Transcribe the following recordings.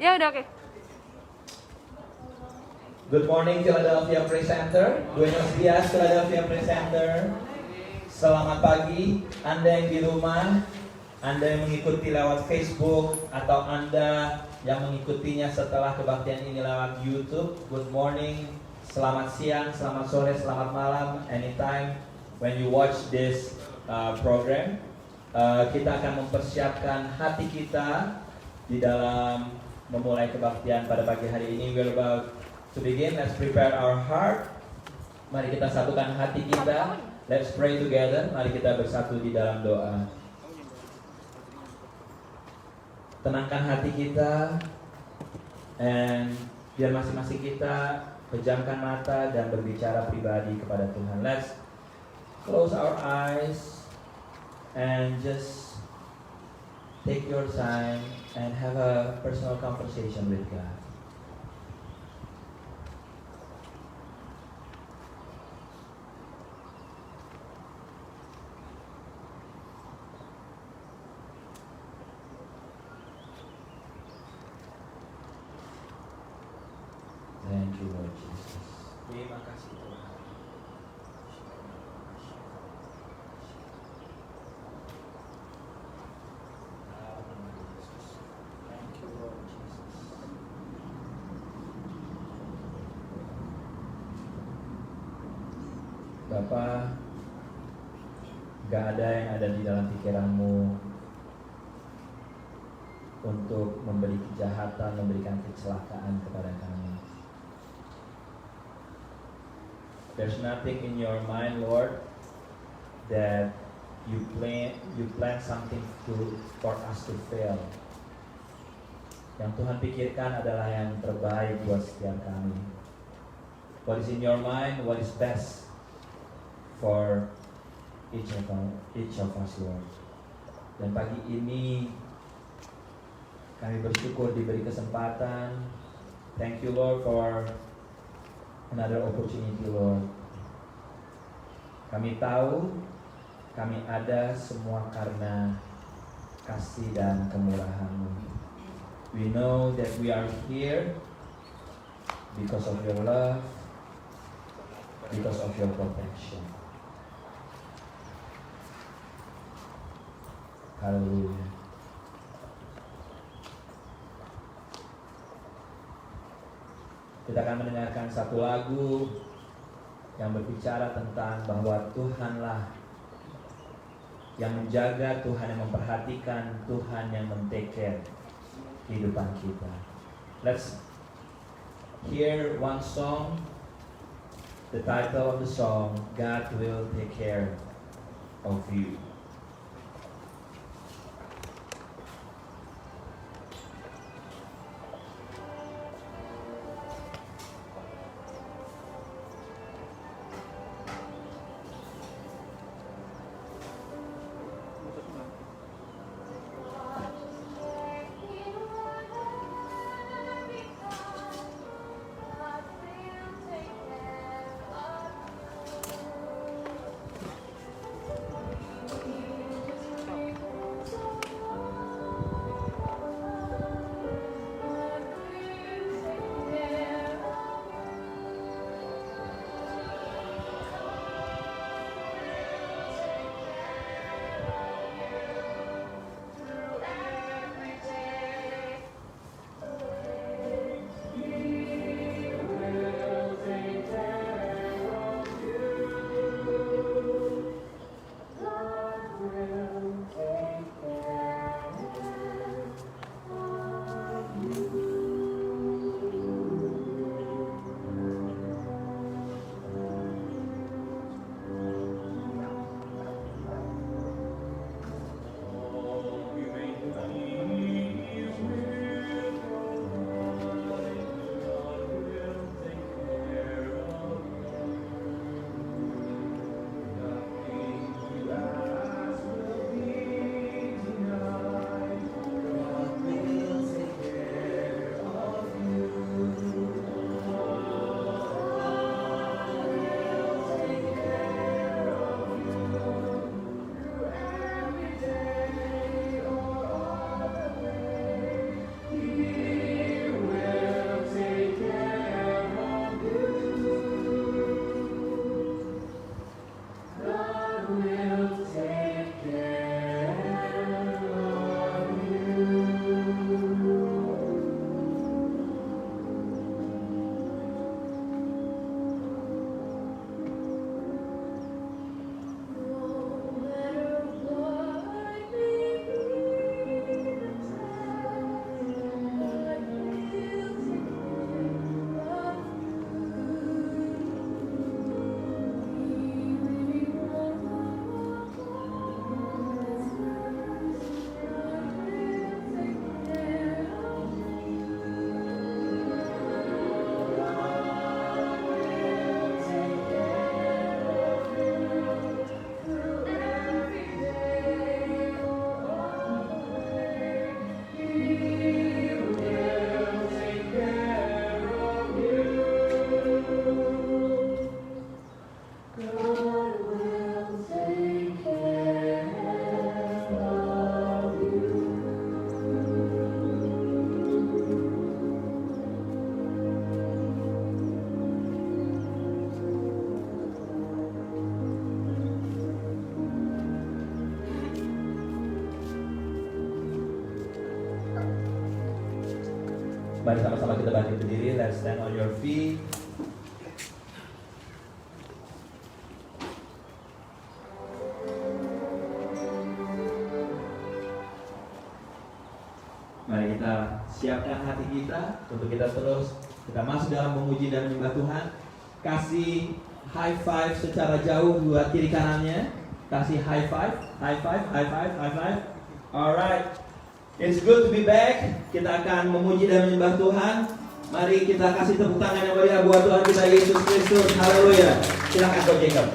Ya udah oke. Good morning Philadelphia Presenter. Buenos dias Philadelphia Presenter. Selamat pagi Anda yang di rumah, Anda yang mengikuti lewat Facebook, atau Anda yang mengikutinya setelah kebaktian ini lewat YouTube. Good morning, selamat siang, selamat sore, selamat malam, anytime when you watch this program. Kita akan mempersiapkan hati kita di dalam memulai kebaktian pada pagi hari ini. We're about to begin. Let's prepare our heart. Mari kita satukan hati kita. Let's pray together. Mari kita bersatu di dalam doa. Tenangkan hati kita, and biar masing-masing kita pejamkan mata dan berbicara pribadi kepada Tuhan. Let's close our eyes and just take your time and have a personal conversation with God. Thank you, Lord Jesus. Terima kasih Tuhan. Thank you, Lord Jesus. Bapa, gak ada yang ada di dalam pikiranmu untuk memberi kejahatan, memberikan kecelakaan kepada kami. There's nothing in your mind, Lord, that you plan something for us to fail. Yang Tuhan pikirkan adalah yang terbaik buat setiap kami. What is in your mind, what is best for each of us, Lord. Dan pagi ini kami bersyukur diberi kesempatan. Thank you, Lord, for another opportunity, Lord. Kami tahu kami ada semua karena kasih dan kemurahan-Mu. We know that we are here because of your love, because of your protection. Haleluya. Kita akan mendengarkan satu lagu yang berbicara tentang bahwa Tuhanlah yang menjaga, Tuhan yang memperhatikan, Tuhan yang men-take care kehidupan kita. Let's hear one song. The title of the song, God Will Take Care of You. Mari sama-sama kita bangkit berdiri. Let's stand on your feet. Mari kita siapkan hati kita untuk kita terus kita masuk dalam memuji dan menyembah Tuhan. Kasih high five secara jauh buat kiri kanannya. Kasih high five, high five, high five, high five. Alright, it's good to be back. Kita akan memuji dan menyembah Tuhan. Mari kita kasih tepuk tangan yang meriah buat Tuhan kita Yesus Kristus. Haleluya. Silakan Coach Jacob.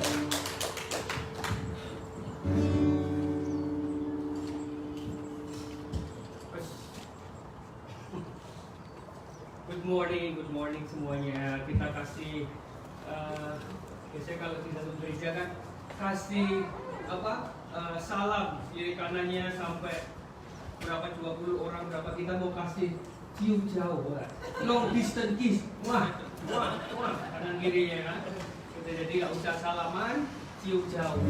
Good morning semuanya. Kita kasih biasanya kalau di satu gereja kan kasih salam kiri kanannya sampai berapa 20 orang berapa, kita mau kasih cium jauh, long distance kiss, wah kanan kirinya kan. Jadi nggak usah salaman, cium jauh.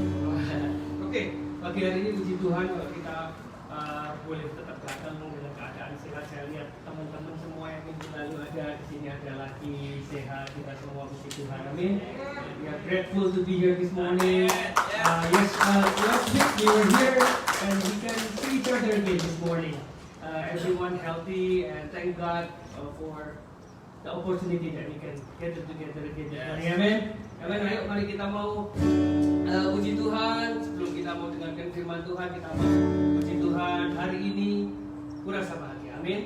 Oke, pagi hari ini puji Tuhan kalau kita boleh tetap datang dengan keadaan sehat. Saya lihat teman-teman semua yang minggu lalu ada di sini ada lagi sehat, kita semua puji Tuhan, amin. We are grateful to be here this morning. Last week we were here and we can see each other again this morning. Everyone healthy, and thank God for the opportunity that we can get together again this morning, amin. Amin. Ayo mari kita mau puji Tuhan. Sebelum kita mau dengarkan firman Tuhan, kita mau puji Tuhan. Hari ini kurasa bahagia, amin.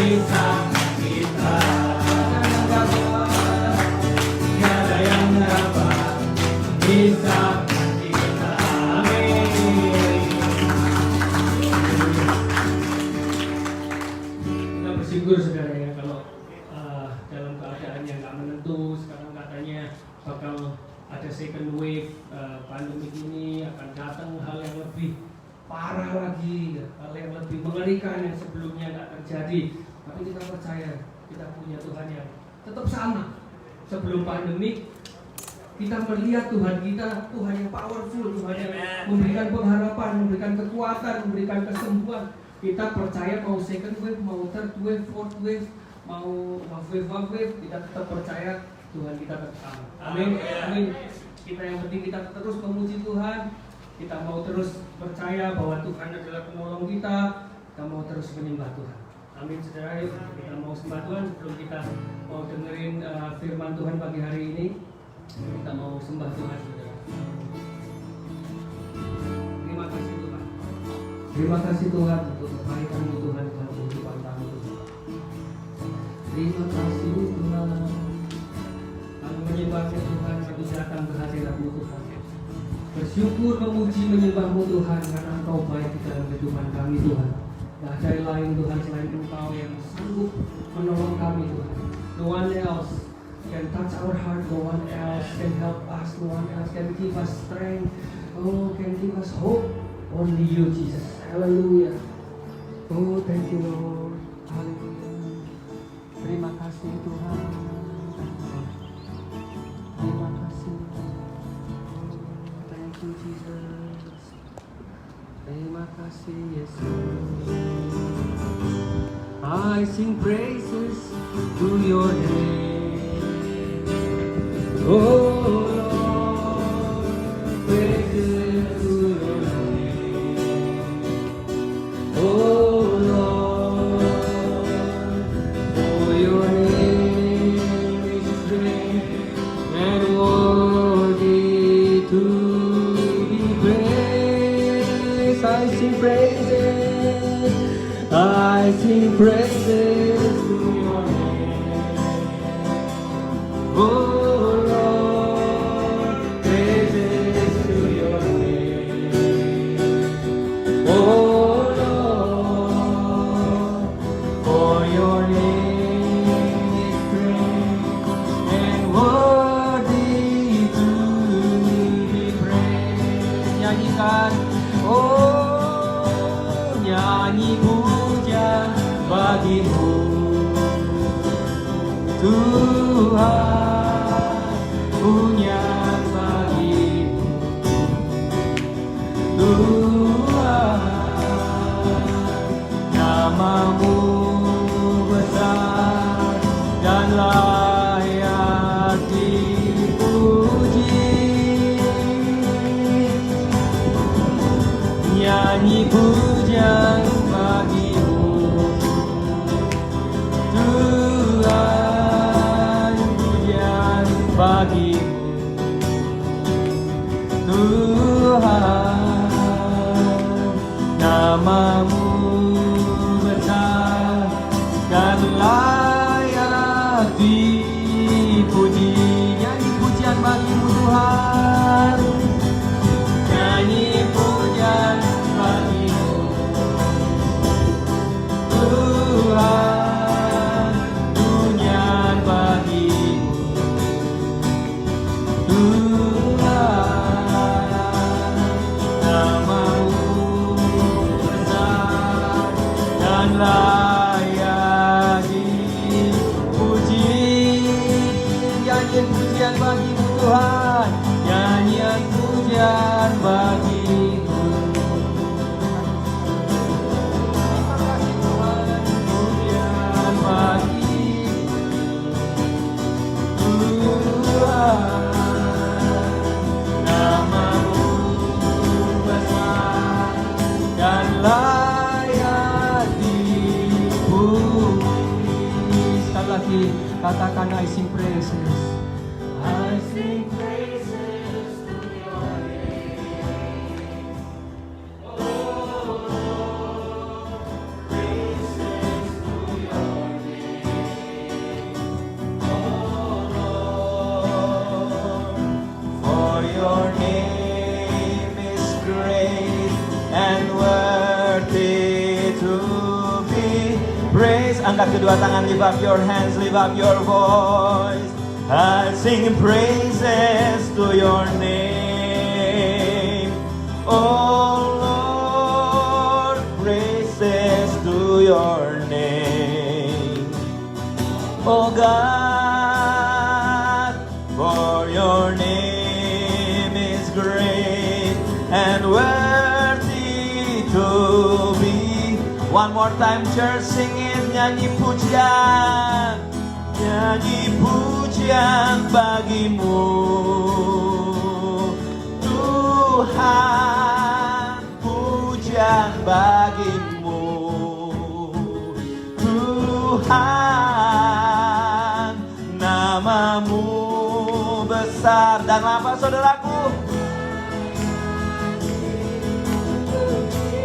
Bisa bersyukur saudara ya kalau dalam keadaan yang nggak menentu sekarang katanya bakal ada second wave pandemi ini akan datang hal yang lebih parah lagi, hal yang lebih mengerikan yang sebelumnya nggak terjadi. Tapi kita percaya kita punya Tuhan yang tetap sama. Sebelum pandemi kita melihat Tuhan kita, Tuhan yang powerful, Tuhan yang memberikan pengharapan, memberikan kekuatan, memberikan kesembuhan. Kita percaya mau second wave, mau third wave, fourth wave, mau wave, kita tetap percaya Tuhan kita tetap sama. Amin. Amin. Kita yang penting kita terus memuji Tuhan. Kita mau terus percaya bahwa Tuhan adalah penolong kita. Kita mau terus menyembah Tuhan. Amin, saudara. Kita mau sembah Tuhan sebelum kita mau dengerin firman Tuhan pagi hari ini. Kita mau sembah Tuhan, saudara. Terima kasih Tuhan. Terima kasih Tuhan untuk kebaikan-Mu Tuhan dalam kehidupan kami Tuhan. Terima kasih Tuhan. Kami menyembah-Mu Tuhan, kami datang ke hadirat-Mu Tuhan. Bersyukur, memuji, menyembah-Mu Tuhan karena Engkau baik di dalam kehidupan kami Tuhan. Tidak ada yang lain Tuhan selain Engkau yang sanggup menolong kami Tuhan. No one else can touch our heart, no one else can help us, no one else can give us strength, can give us hope. Only You Jesus. Hallelujah. Oh, thank You Lord. Hallelujah. Terima kasih Tuhan. Terima kasih. Thank You Jesus. Terima kasih Yesus. I sing praises to Your name. Oh Lord, praises to Your name. Oh Lord, for Your name is great and worthy to be praised. I sing praises, I sing praises to Your name. Oh Lord, praises to Your name. Oh Lord, for Your name is great and worthy to be praised. Nyanyikan, oh nyanyi puja bagi-Mu Tuhan, punya bagi-Mu Tuhan, nama-Mu besar dan layak dipuji. Nyanyi puja bagi-Mu Tuhan, pujian bagi-Mu Tuhan, nama-Mu besar dan layak dipuji. Nyanyi pujian bagi-Mu Tuhan, nyanyi pujian bagi-Mu Tuhan, pujian bagi-Mu Tuhan, nama-Mu besar dan layak dipuji. Nyanyian pujian bagi-Mu Tuhan, nyanyian pujian bagi-Mu. Terima kasih Tuhan, pujian bagi-Mu Tuhan, nama-Mu besar dan layak dipuji. Sekali lagi katakan, I sing praises. I sing praises to Your name. Oh Lord, praises to Your name. Oh Lord, for Your name is great and worthy to be praise. Angkat kedua tangan, lift up your hands, lift up your voice. I sing praises to your name. Oh Lord, praises to your name. Oh God, for your name is great and worthy to be. One more time, church, singing, nyanyi pujian, nyanyi pujian bagimu, Tuhan, pujian bagimu, Tuhan, namamu besar dan apa, saudaraku?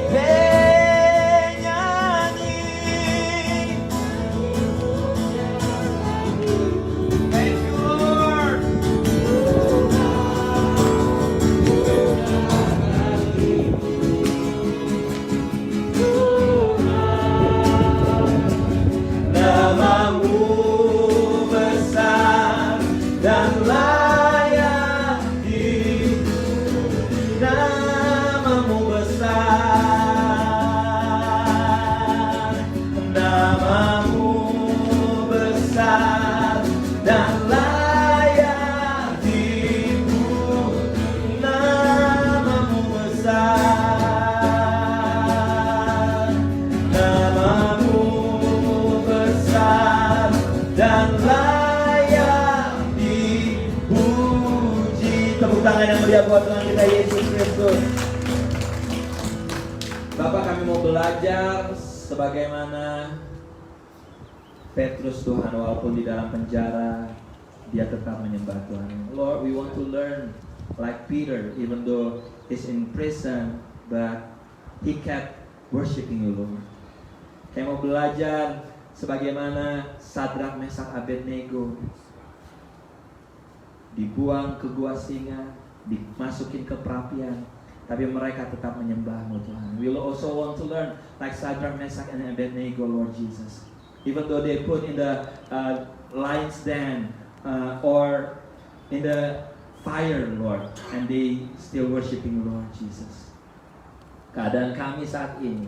Hey, nyanyi. Thank you, Lord. Namamu besar dan layak dipuji. Namamu besar, namamu besar dan layak dipuji. Namamu besar, namamu besar dan layak dipuji. Tepuk tangan yang meriah buat Tuhan kita Yesus Kristus. Bapak, kami mau belajar sebagaimana Petrus, Tuhan, walaupun di dalam penjara dia tetap menyembah Tuhan. Lord, we want to learn like Peter, even though he's in prison, but he kept worshiping you, Lord. Kami mau belajar sebagaimana Sadrak, Mesak, Abednego dibuang ke gua singa, dimasukin ke perapian, tapi mereka tetap menyembah-Mu, Tuhan. We also want to learn like Sadrak, Mesak, and Abednego, Lord Jesus. Even though they put in the lion's den or in the fire, Lord, and they still worshiping Lord Jesus. Keadaan kami saat ini,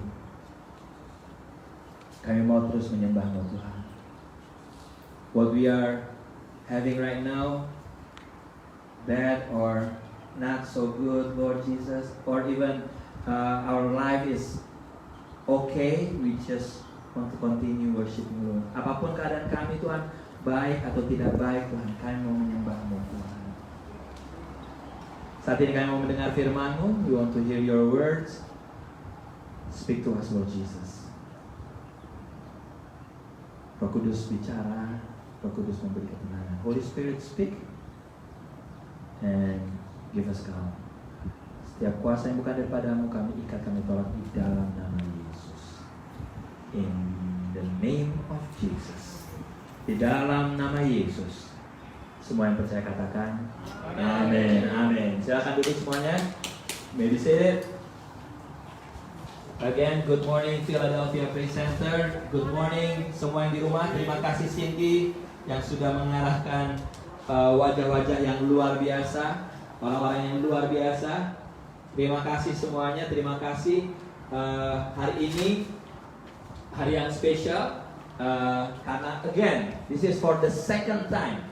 kami mau terus menyembah-Mu, Tuhan. What we are having right now, bad or not so good, Lord Jesus, or even our life is okay, we just want to continue worshiping Lord. Apapun keadaan kami, Tuhan, baik atau tidak baik, Tuhan, kami mau menyembah-Mu, Tuhan. Saat ini kami mau mendengar firman-Mu. We want to hear your words. Speak to us, Lord Jesus. Roh Kudus bicara, Roh Kudus memberi keterangan. Holy Spirit, speak and give us calm. Setiap kuasa yang bukan daripada-Mu kami ikat, kami tolak di dalam nama Yesus. In the name of Jesus. Di dalam nama Yesus. Semua yang percaya katakan amin. Amin. Silakan duduk semuanya. May be seated. Again, good morning Philadelphia Praise Center. Good morning semua yang di rumah. Terima kasih Cindy yang sudah mengarahkan wajah-wajah yang luar biasa, orang-orang yang luar biasa. Terima kasih semuanya. Terima kasih. Hari ini hari yang spesial karena again, this is for the second time.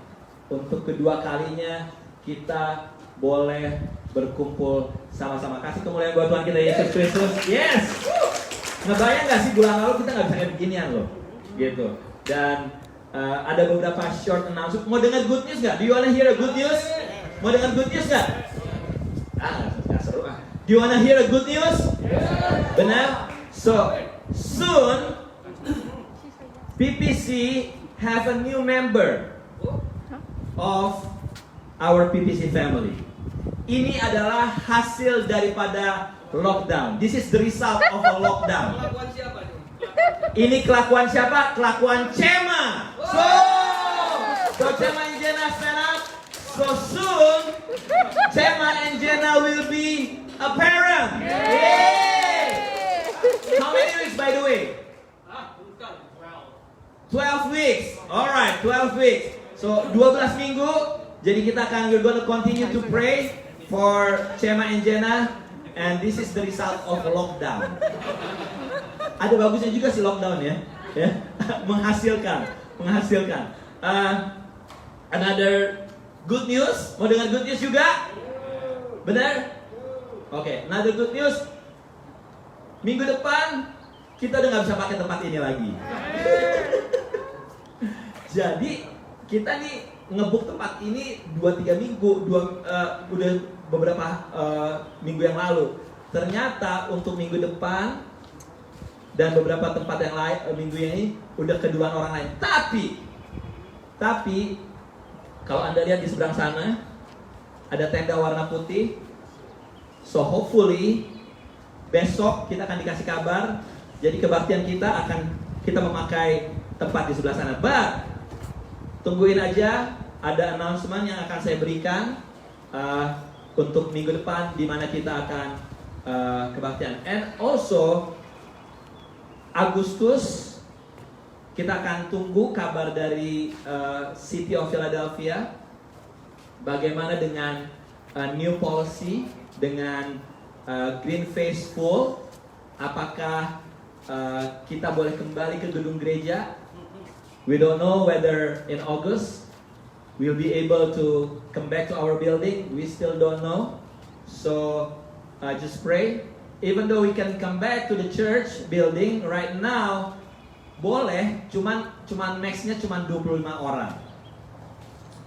Untuk kedua kalinya kita boleh berkumpul sama-sama. Kasih kemuliaan buat Tuhan kita Yesus Kristus. Yes. Ngebayang gak sih bulan lalu kita gak bisa kayak beginian loh, gitu. Dan ada beberapa short announcement. Mau dengar good news gak? Do you wanna hear a good news? Mau dengar good news gak? Gak seru ah. Do you wanna hear a good news? Benar? So soon PPC have a new member of our PPC family. Ini adalah hasil daripada lockdown. This is the result of a lockdown. Kelakuan siapa nih? Ini kelakuan siapa? Kelakuan Cema. So Cema and Jenna stand up. So soon, Cema and Jenna will be a parent. Yay! How many weeks by the way? Bukan. 12 weeks. Alright, 12 weeks. So 12 minggu. Jadi we're gonna continue to pray for Chema and Jenna. And this is the result of lockdown. Ada bagusnya juga sih lockdown ya. menghasilkan. Another good news. Mau dengar good news juga? Benar? Oke, another good news. Minggu depan kita udah nggak bisa pakai tempat ini lagi. Jadi kita nih ngebuk tempat ini 2-3 minggu, udah beberapa minggu yang lalu. Ternyata untuk minggu depan dan beberapa tempat yang lain minggu ini udah keduluan orang lain. Tapi kalau Anda lihat di seberang sana ada tenda warna putih. So hopefully besok kita akan dikasih kabar. Jadi kebaktian kita memakai tempat di sebelah sana. But tungguin aja, ada announcement yang akan saya berikan untuk minggu depan di mana kita akan kebaktian. And also Agustus kita akan tunggu kabar dari City of Philadelphia. Bagaimana dengan new policy, dengan Green Face Full. Apakah kita boleh kembali ke gedung gereja? We don't know whether in August we'll be able to come back to our building. We still don't know. So just pray. Even though we can come back to the church building right now, boleh, cuman max-nya cuman 25 orang.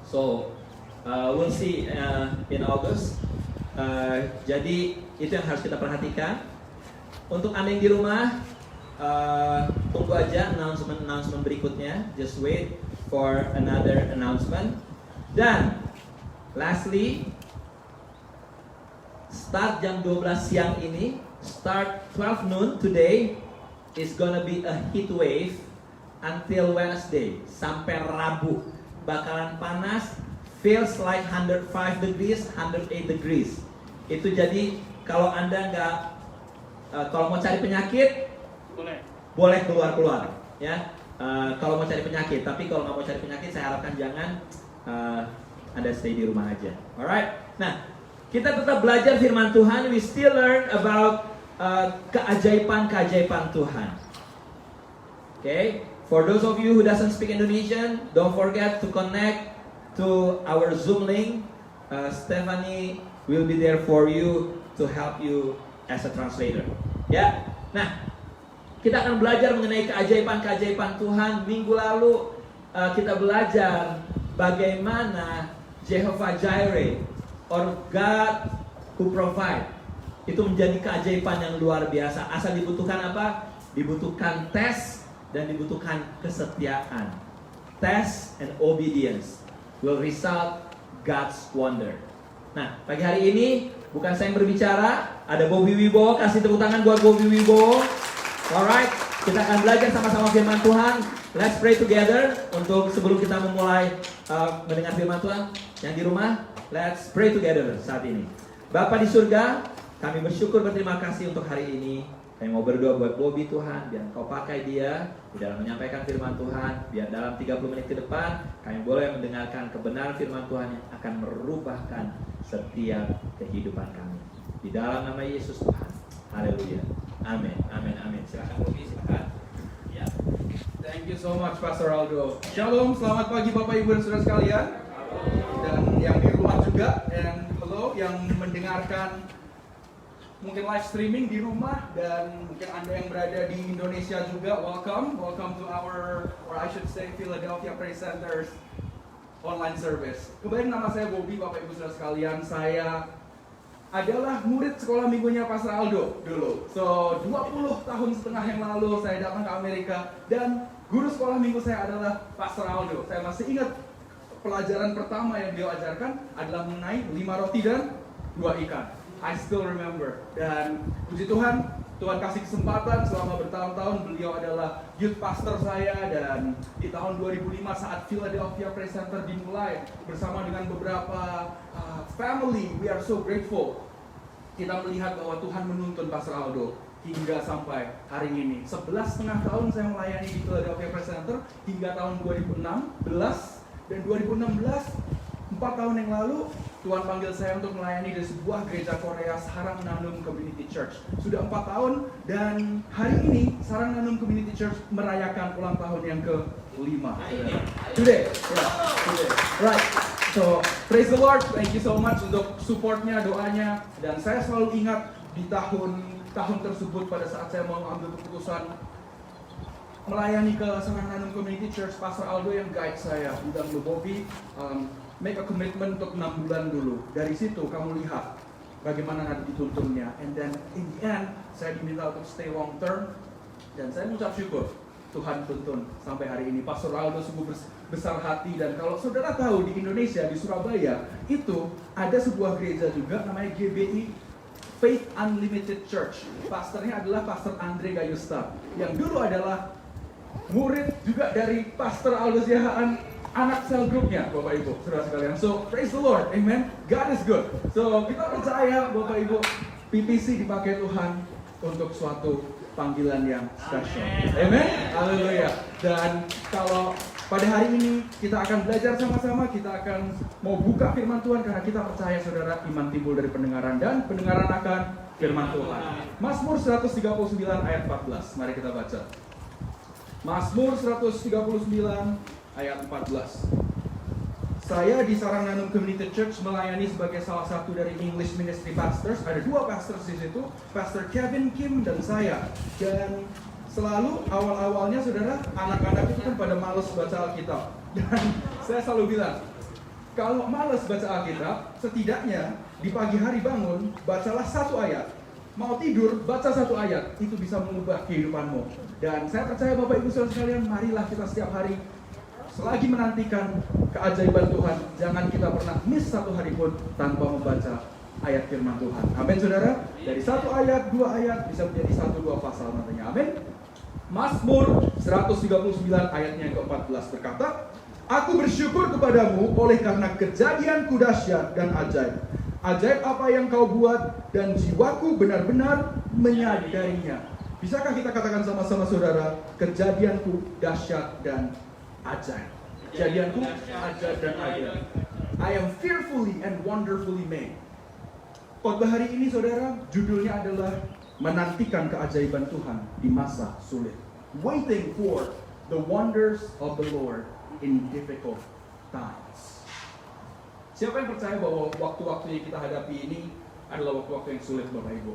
So we'll see in August. Jadi itu yang harus kita perhatikan. Untuk Anda yang di rumah, tunggu aja announcement berikutnya. Just wait for another announcement. Dan lastly, start jam 12 siang ini, start 12 noon today, is gonna be a heat wave until Wednesday sampai Rabu. Bakalan panas, feels like 105 degrees, 108 degrees. Itu jadi kalau Anda kalau mau cari penyakit boleh keluar ya. Kalau mau cari penyakit, tapi kalau nggak mau cari penyakit, saya harapkan jangan, Anda stay di rumah aja. Alright. Nah, kita tetap belajar firman Tuhan. We still learn about keajaiban Tuhan. Okay. For those of you who doesn't speak Indonesian, don't forget to connect to our Zoom link. Stephanie will be there for you to help you as a translator. Ya. Nah, kita akan belajar mengenai keajaiban Tuhan. Minggu lalu kita belajar bagaimana Jehovah Jireh or God who provide itu menjadi keajaiban yang luar biasa. Asal dibutuhkan apa? Dibutuhkan tes dan dibutuhkan kesetiaan. Test and obedience will result God's wonder. Nah, pagi hari ini bukan saya yang berbicara, ada Bobby Wibowo. Kasih tepuk tangan buat Bobby Wibowo. Alright, kita akan belajar sama-sama firman Tuhan. Let's pray together. Untuk sebelum kita memulai mendengar firman Tuhan, yang di rumah, let's pray together saat ini. Bapa di surga, kami bersyukur, berterima kasih untuk hari ini. Kami mau berdoa buat Bobby Tuhan, biar Kau pakai dia di dalam menyampaikan firman Tuhan. Biar dalam 30 menit ke depan kami boleh mendengarkan kebenaran firman Tuhan yang akan merubahkan setiap kehidupan kami. Di dalam nama Yesus Tuhan. Haleluya. Amin. Amin. Amin. Silakan Bobby, silakan. Ya. Thank you so much Pastor Aldo. Shalom, selamat pagi Bapak Ibu dan Saudara sekalian. Dan yang di rumah juga, and hello yang mendengarkan mungkin live streaming di rumah, dan mungkin Anda yang berada di Indonesia juga, welcome to our, or I should say Philadelphia Praise Center's online service. Kembali, nama saya Bobby, Bapak Ibu Saudara sekalian. Saya adalah murid sekolah minggunya Pastor Aldo dulu. So 20 tahun setengah yang lalu saya datang ke Amerika, dan guru sekolah minggu saya adalah Pastor Aldo. Saya masih ingat pelajaran pertama yang beliau ajarkan adalah mengenai 5 roti dan 2 ikan. I still remember. Dan puji Tuhan, Tuhan kasih kesempatan selama bertahun-tahun. Beliau adalah youth pastor saya, dan di tahun 2005 saat Philadelphia Praise Center dimulai bersama dengan beberapa family, we are so grateful. Kita melihat bahwa Tuhan menuntun Pastor Aldo hingga sampai hari ini. 11,5 tahun saya melayani di Philadelphia Praise Center hingga tahun 2016, dan 2016, 4 tahun yang lalu Tuhan panggil saya untuk melayani di sebuah gereja Korea, Sarang Nanum Community Church. Sudah 4 tahun, dan hari ini Sarang Nanum Community Church merayakan ulang tahun yang ke-5. Today. Right. So, praise the Lord. Thank you so much untuk supportnya, doanya. Dan saya selalu ingat di tahun tersebut pada saat saya mau ambil keputusan melayani ke Sarang Nanum Community Church, Pastor Aldo yang guide saya, bilang, "Lu Bobby, make a commitment untuk 6 bulan dulu. Dari situ kamu lihat bagaimana nanti dituntunnya." And then in the end, saya diminta untuk stay long term, dan saya mengucap syukur Tuhan tuntun sampai hari ini. Pastor Aldo sungguh besar hati, dan kalau saudara tahu di Indonesia, di Surabaya itu ada sebuah gereja juga namanya GBI Faith Unlimited Church. Pastornya adalah Pastor Andre Gayusta, yang dulu adalah murid juga dari Pastor Aldo Siahaan, anak sel grupnya, Bapak Ibu, saudara sekalian. So, praise the Lord, amen. God is good. So, kita percaya, Bapak Ibu, PPC dipakai Tuhan untuk suatu panggilan yang spesial. Amen. Haleluya. Dan kalau pada hari ini kita akan belajar sama-sama, kita akan mau buka firman Tuhan, karena kita percaya, saudara, iman timbul dari pendengaran, dan pendengaran akan firman Tuhan. Mazmur 139 ayat 14. Mari kita baca. Mazmur 139 ayat 14. Saya di Sarang Nanum Community Church melayani sebagai salah satu dari English Ministry Pastors. Ada 2 pastors di situ, Pastor Kevin Kim dan saya. Dan selalu awal-awalnya, saudara, anak-anak itu kan pada malas baca Alkitab. Dan saya selalu bilang, kalau malas baca Alkitab, setidaknya di pagi hari bangun, bacalah 1 ayat. Mau tidur, baca 1 ayat. Itu bisa mengubah kehidupanmu. Dan saya percaya, Bapak Ibu saudara sekalian, marilah kita setiap hari, selagi menantikan keajaiban Tuhan, jangan kita pernah miss 1 hari pun tanpa membaca ayat firman Tuhan. Amin, saudara. Dari 1 ayat, 2 ayat bisa menjadi 1-2 pasal nantinya. Amin. Mazmur 139 ayatnya yang ke-14 berkata, "Aku bersyukur kepadamu oleh karena kejadianku dahsyat dan ajaib. Ajaib apa yang kau buat, dan jiwaku benar-benar menyadarinya." Bisakah kita katakan sama-sama, saudara, kejadianku dahsyat dan ajaib. Kejadianku ajaib dan ajaib. I am fearfully and wonderfully made. Khotbah hari ini, saudara, judulnya adalah menantikan keajaiban Tuhan di masa sulit. Waiting for the wonders of the Lord in difficult times. Siapa yang percaya bahwa waktu-waktu yang kita hadapi ini adalah waktu-waktu yang sulit, Bapak Ibu?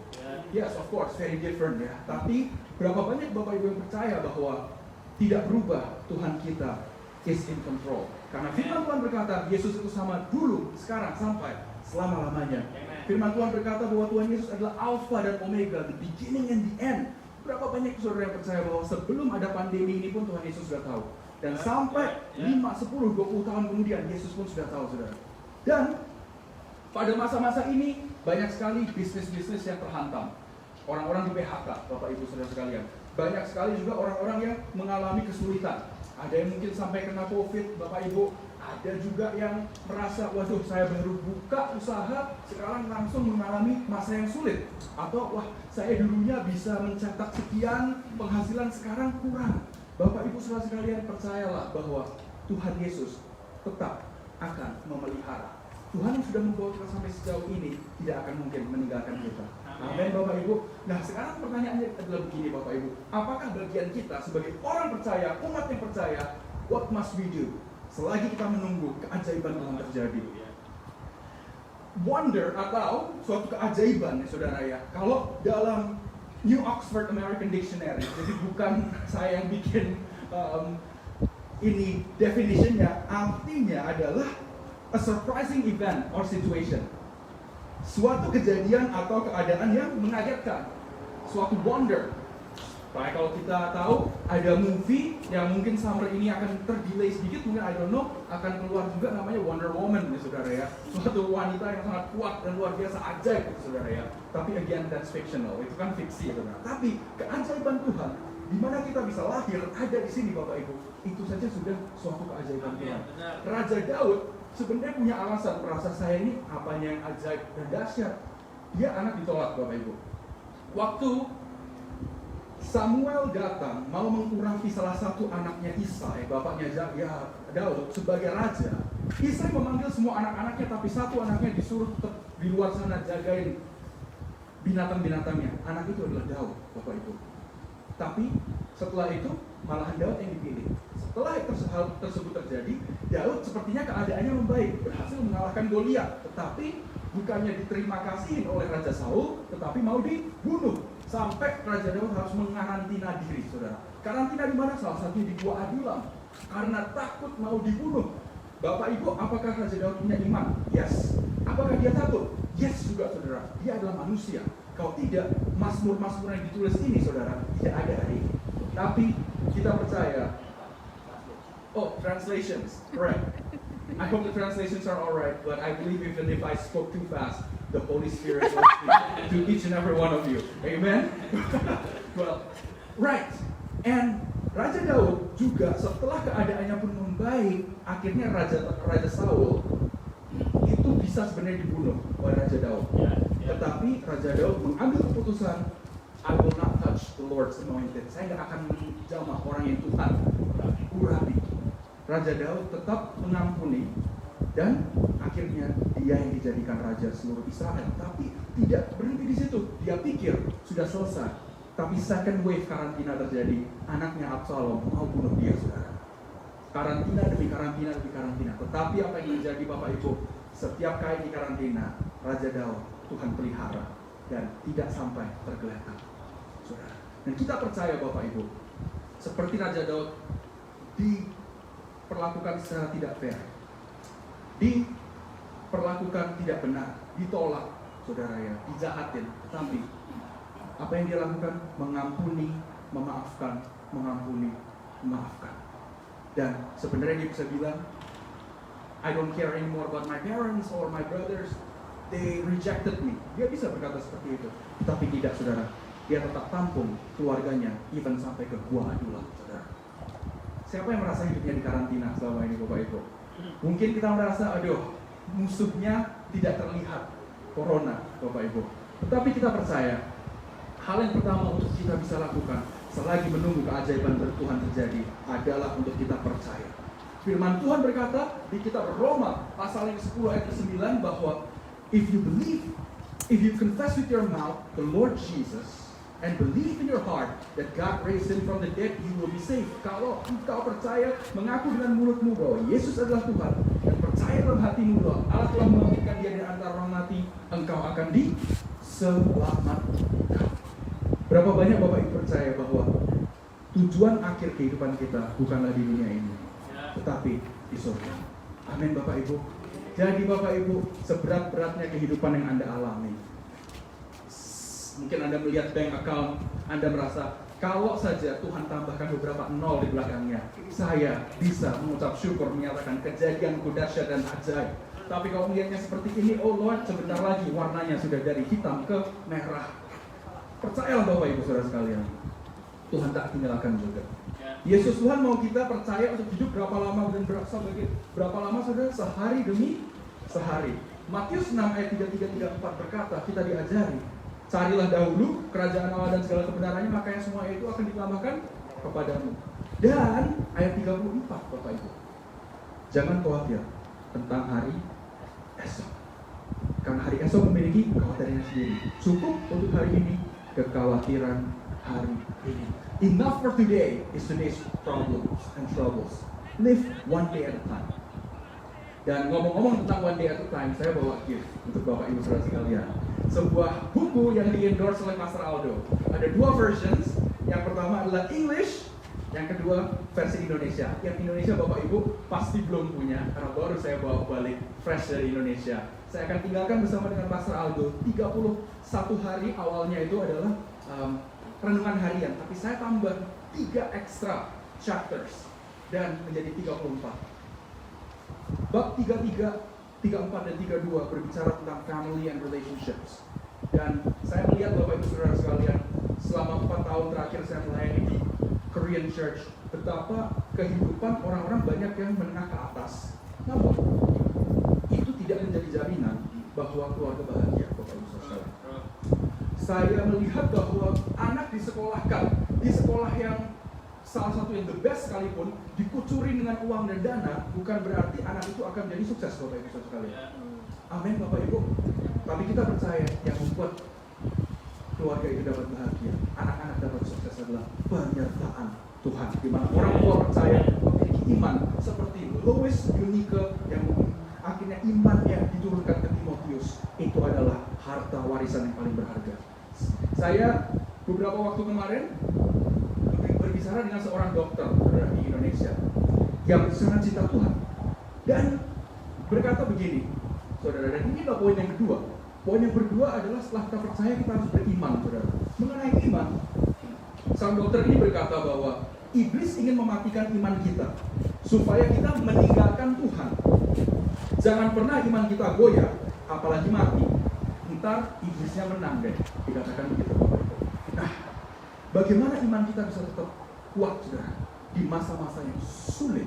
Yes, of course, very different ya. Tapi berapa banyak Bapak Ibu yang percaya bahwa tidak berubah, Tuhan kita is in control. Karena firman Tuhan berkata, Yesus itu sama dulu, sekarang, sampai selama-lamanya. Firman Tuhan berkata bahwa Tuhan Yesus adalah Alpha dan Omega, the beginning and the end. Berapa banyak saudara yang percaya bahwa sebelum ada pandemi ini pun Tuhan Yesus sudah tahu. Dan sampai 5, 10, 20 tahun kemudian, Yesus pun sudah tahu, saudara. Dan pada masa-masa ini, banyak sekali bisnis-bisnis yang terhantam. Orang-orang di PHK, Bapak Ibu saudara sekalian. Banyak sekali juga orang-orang yang mengalami kesulitan. Ada yang mungkin sampai kena COVID, Bapak Ibu. Ada juga yang merasa, waduh, saya baru buka usaha, sekarang langsung mengalami masa yang sulit. Atau, wah, saya dulunya bisa mencetak sekian, penghasilan sekarang kurang. Bapak Ibu saudara sekalian, percayalah bahwa Tuhan Yesus tetap akan memelihara. Tuhan yang sudah membawa kita sampai sejauh ini tidak akan mungkin meninggalkan kita. Amin, Bapak Ibu. Nah, sekarang pertanyaannya adalah begini, Bapak Ibu. Apakah bagian kita sebagai orang percaya, umat yang percaya, what must we do selagi kita menunggu keajaiban Tuhan terjadi? Wonder atau suatu keajaiban, ya saudara ya. Kalau dalam New Oxford American Dictionary, jadi bukan saya yang bikin ini definitionnya, artinya adalah a surprising event or situation. Suatu kejadian atau keadaan yang mengagetkan. Suatu wonder. Nah, kalau kita tahu ada movie yang mungkin summer ini akan terdelay sedikit, mungkin I don't know, akan keluar juga namanya Wonder Woman, ya saudara ya. Suatu wanita yang sangat kuat dan luar biasa ajaib, saudara ya. Tapi again, that's fictional, itu kan fiksi, saudara. Tapi keajaiban Tuhan, di mana kita bisa lahir, ada di sini, Bapak Ibu. Itu saja sudah suatu keajaiban Tuhan. Raja Daud sebenarnya punya alasan merasa saya ini apanya yang ajaib dan dahsyat. Dia anak ditolak, Bapak Ibu. Waktu Samuel datang mau mengurapi salah satu anaknya Isai, bapaknya Daud, sebagai raja. Isai memanggil semua anak-anaknya, tapi satu anaknya disuruh tetap di luar sana jagain binatang-binatangnya. Anak itu adalah Daud, Bapak Ibu. Tapi setelah itu malahan Daud yang dipilih. Setelah hal tersebut terjadi, Daud sepertinya keadaannya membaik, berhasil mengalahkan Goliat. Tetapi bukannya diterima kasihin oleh Raja Saul, tetapi mau dibunuh. Sampai Raja Daud harus mengarantina diri, saudara. Karantina di mana? Salah satunya di Gua Adulam. Karena takut mau dibunuh. Bapak Ibu, apakah Raja Daud punya iman? Yes. Apakah dia takut? Yes juga, saudara. Dia adalah manusia. Kalau tidak, Mazmur-Mazmur yang ditulis ini, saudara, tidak ada hari ini. Tapi kita percaya. Oh, translations, correct. I hope the translations are alright, but I believe even if I spoke too fast, the Holy Spirit will speak to each and every one of you. Amen? Well, right. And Raja Daud juga setelah keadaannya pun membaik, akhirnya Raja Saul itu bisa sebenarnya dibunuh oleh Raja Daud. Tetapi Raja Daud mengambil keputusan, I will not touch the Lord's anointed. Saya tidak akan menjamah orang yang Tuhan urapi. Raja Daud tetap mengampuni dan akhirnya dia yang dijadikan raja seluruh Israel. Tapi tidak berhenti di situ. Dia pikir sudah selesai. Tapi second wave karantina terjadi. Anaknya Absalom mau bunuh dia, saudara. Karantina demi karantina demi karantina. Tetapi apa yang terjadi, Bapak Ibu? Setiap kali di karantina, Raja Daud Tuhan pelihara dan tidak sampai tergeletak, saudara. Dan kita percaya, Bapak Ibu, seperti Raja Daud diperlakukan secara tidak fair, diperlakukan tidak benar, ditolak, saudara ya, dijahatin. Tapi apa yang dia lakukan? Mengampuni, memaafkan, mengampuni, memaafkan. Dan sebenarnya dia bisa bilang, I don't care anymore about my parents or my brothers, they rejected me. Dia bisa berkata seperti itu. Tapi tidak, saudara. Dia tetap tampung keluarganya, even sampai ke Gua Adulam, saudara. Siapa yang merasa hidupnya di karantina selama ini, Bapak Ibu? Mungkin kita merasa, aduh, musuhnya tidak terlihat, corona, Bapak Ibu. Tetapi kita percaya, hal yang pertama untuk kita bisa lakukan selagi menunggu keajaiban Tuhan terjadi adalah untuk kita percaya. Firman Tuhan berkata di kitab Roma pasal yang 10 ayat 9 bahwa if you believe, if you confess with your mouth the Lord Jesus and believe in your heart that God raised him from the dead, you will be saved. Kalau engkau percaya, mengaku dengan mulutmu bahwa Yesus adalah Tuhan dan percaya dalam hatimu bahwa Allah telah membangkitkan dia dari antara orang mati, engkau akan diselamatkan. Berapa banyak Bapak Ibu percaya bahwa tujuan akhir kehidupan kita bukanlah di dunia ini, tetapi di surga. Amin, Bapak Ibu. Jadi Bapak Ibu, seberat-beratnya kehidupan yang Anda alami, mungkin Anda melihat bank account, Anda merasa kalau saja Tuhan tambahkan beberapa nol di belakangnya, saya bisa mengucap syukur, menyatakan kejadianku dahsyat dan ajaib. Tapi kalau melihatnya seperti ini, oh Lord, sebentar lagi warnanya sudah dari hitam ke merah. Percayalah Bapak Ibu saudara sekalian, Tuhan tak tinggalkan juga. Yesus Tuhan mau kita percaya untuk hidup berapa lama dan berapa lama saudara? Sehari demi sehari. Matius 6 ayat 33-34 berkata, kita diajari, carilah dahulu kerajaan Allah dan segala kebenarannya, makanya semua itu akan ditambahkan kepadamu. Dan ayat 34 Bapak Ibu, jangan khawatir tentang hari esok, karena hari esok memiliki kekhawatirannya sendiri. Cukup untuk hari ini kekhawatiran hari ini. Enough for today is today's problems and troubles. Live one day at a time. Dan ngomong-ngomong tentang one day at a time, saya bawa gift untuk Bapak Ibu saudara sekalian. Sebuah buku yang di-endorse oleh Pastor Aldo. Ada dua versions. Yang pertama adalah English, yang kedua versi Indonesia. Yang Indonesia Bapak Ibu pasti belum punya, karena baru saya bawa balik fresh dari Indonesia. Saya akan tinggalkan bersama dengan Pastor Aldo 31 hari. Awalnya itu adalah renungan harian, tapi saya tambah 3 extra chapters dan menjadi 34. Bab 33, 34 dan 32 berbicara tentang family and relationships. Dan saya melihat Bapak Ibu Saudara sekalian, selama 4 tahun terakhir saya melayani di Korean Church, betapa kehidupan orang-orang banyak yang menengah ke atas. Namun itu tidak menjadi jaminan bahwa keluarga bahagia, Bapak Ibu Saudara. Saya melihat bahwa anak disekolahkan di di sekolah yang salah satu yang the best sekalipun, dikucurin dengan uang dan dana, bukan berarti anak itu akan menjadi sukses, Bapak Ibu sekalian. Amin, Bapak Ibu. Tapi kita percaya yang membuat keluarga itu dapat bahagia, anak-anak dapat sukses adalah penyertaan Tuhan. Di mana orang tua percaya, memiliki iman seperti Lois Eunike yang akhirnya iman yang diturunkan ke Timotius itu adalah harta warisan yang paling berharga. Saya beberapa waktu kemarin berbicara dengan seorang dokter di Indonesia yang sangat cinta Tuhan dan berkata begini, saudara, dan ini adalah poin yang kedua. Poin yang kedua adalah setelah kita percaya kita harus beriman, saudara. Mengenai iman, sang dokter ini berkata bahwa iblis ingin mematikan iman kita supaya kita meninggalkan Tuhan. Jangan pernah iman kita goyah, apalagi mati. Ntar iblisnya menang deh, dikatakan begitu. Nah, bagaimana iman kita bisa tetap kuat, saudara, di masa-masa yang sulit?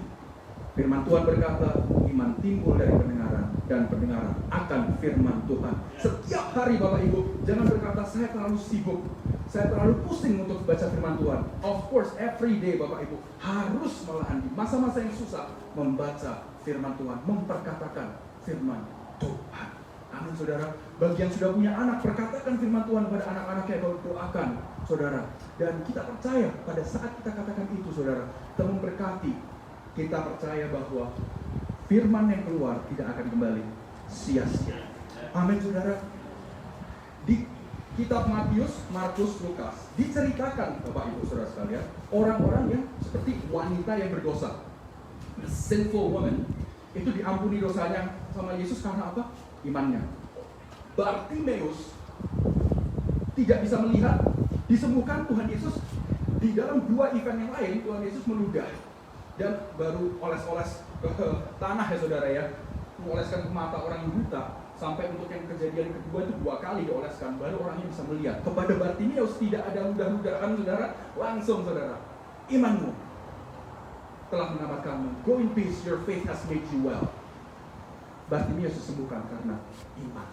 Firman Tuhan berkata, iman timbul dari pendengaran, dan pendengaran akan firman Tuhan. Setiap hari Bapak Ibu, jangan berkata, saya terlalu sibuk, saya terlalu pusing untuk baca firman Tuhan. Of course, every day Bapak Ibu harus malahan di masa-masa yang susah membaca firman Tuhan, memperkatakan firman Tuhan. Amin, saudara. Bagi yang sudah punya anak, perkatakan firman Tuhan kepada anak-anaknya, doakan, saudara. Dan kita percaya pada saat kita katakan itu, saudara, kita memberkati. Kita percaya bahwa firman yang keluar tidak akan kembali sia-sia. Amin, saudara. Di kitab Matius, Markus, Lukas diceritakan, Bapak Ibu saudara sekalian, orang-orang yang seperti wanita yang berdosa, the sinful woman, itu diampuni dosanya sama Yesus karena apa? Imannya. Bartimeus tidak bisa melihat, disembuhkan Tuhan Yesus. Di dalam dua event yang lain, Tuhan Yesus meludah dan baru oles-oles ke tanah ya saudara ya, mengoleskan ke mata orang yang buta. Sampai untuk yang kejadian kedua itu 2 kali dioleskan, baru orangnya bisa melihat. Kepada Bartimeus tidak ada ludah-ludahan, saudara, langsung saudara, imanmu telah menyelamatkanmu. Go in peace, your faith has made you well. Bartimeus disembuhkan karena iman.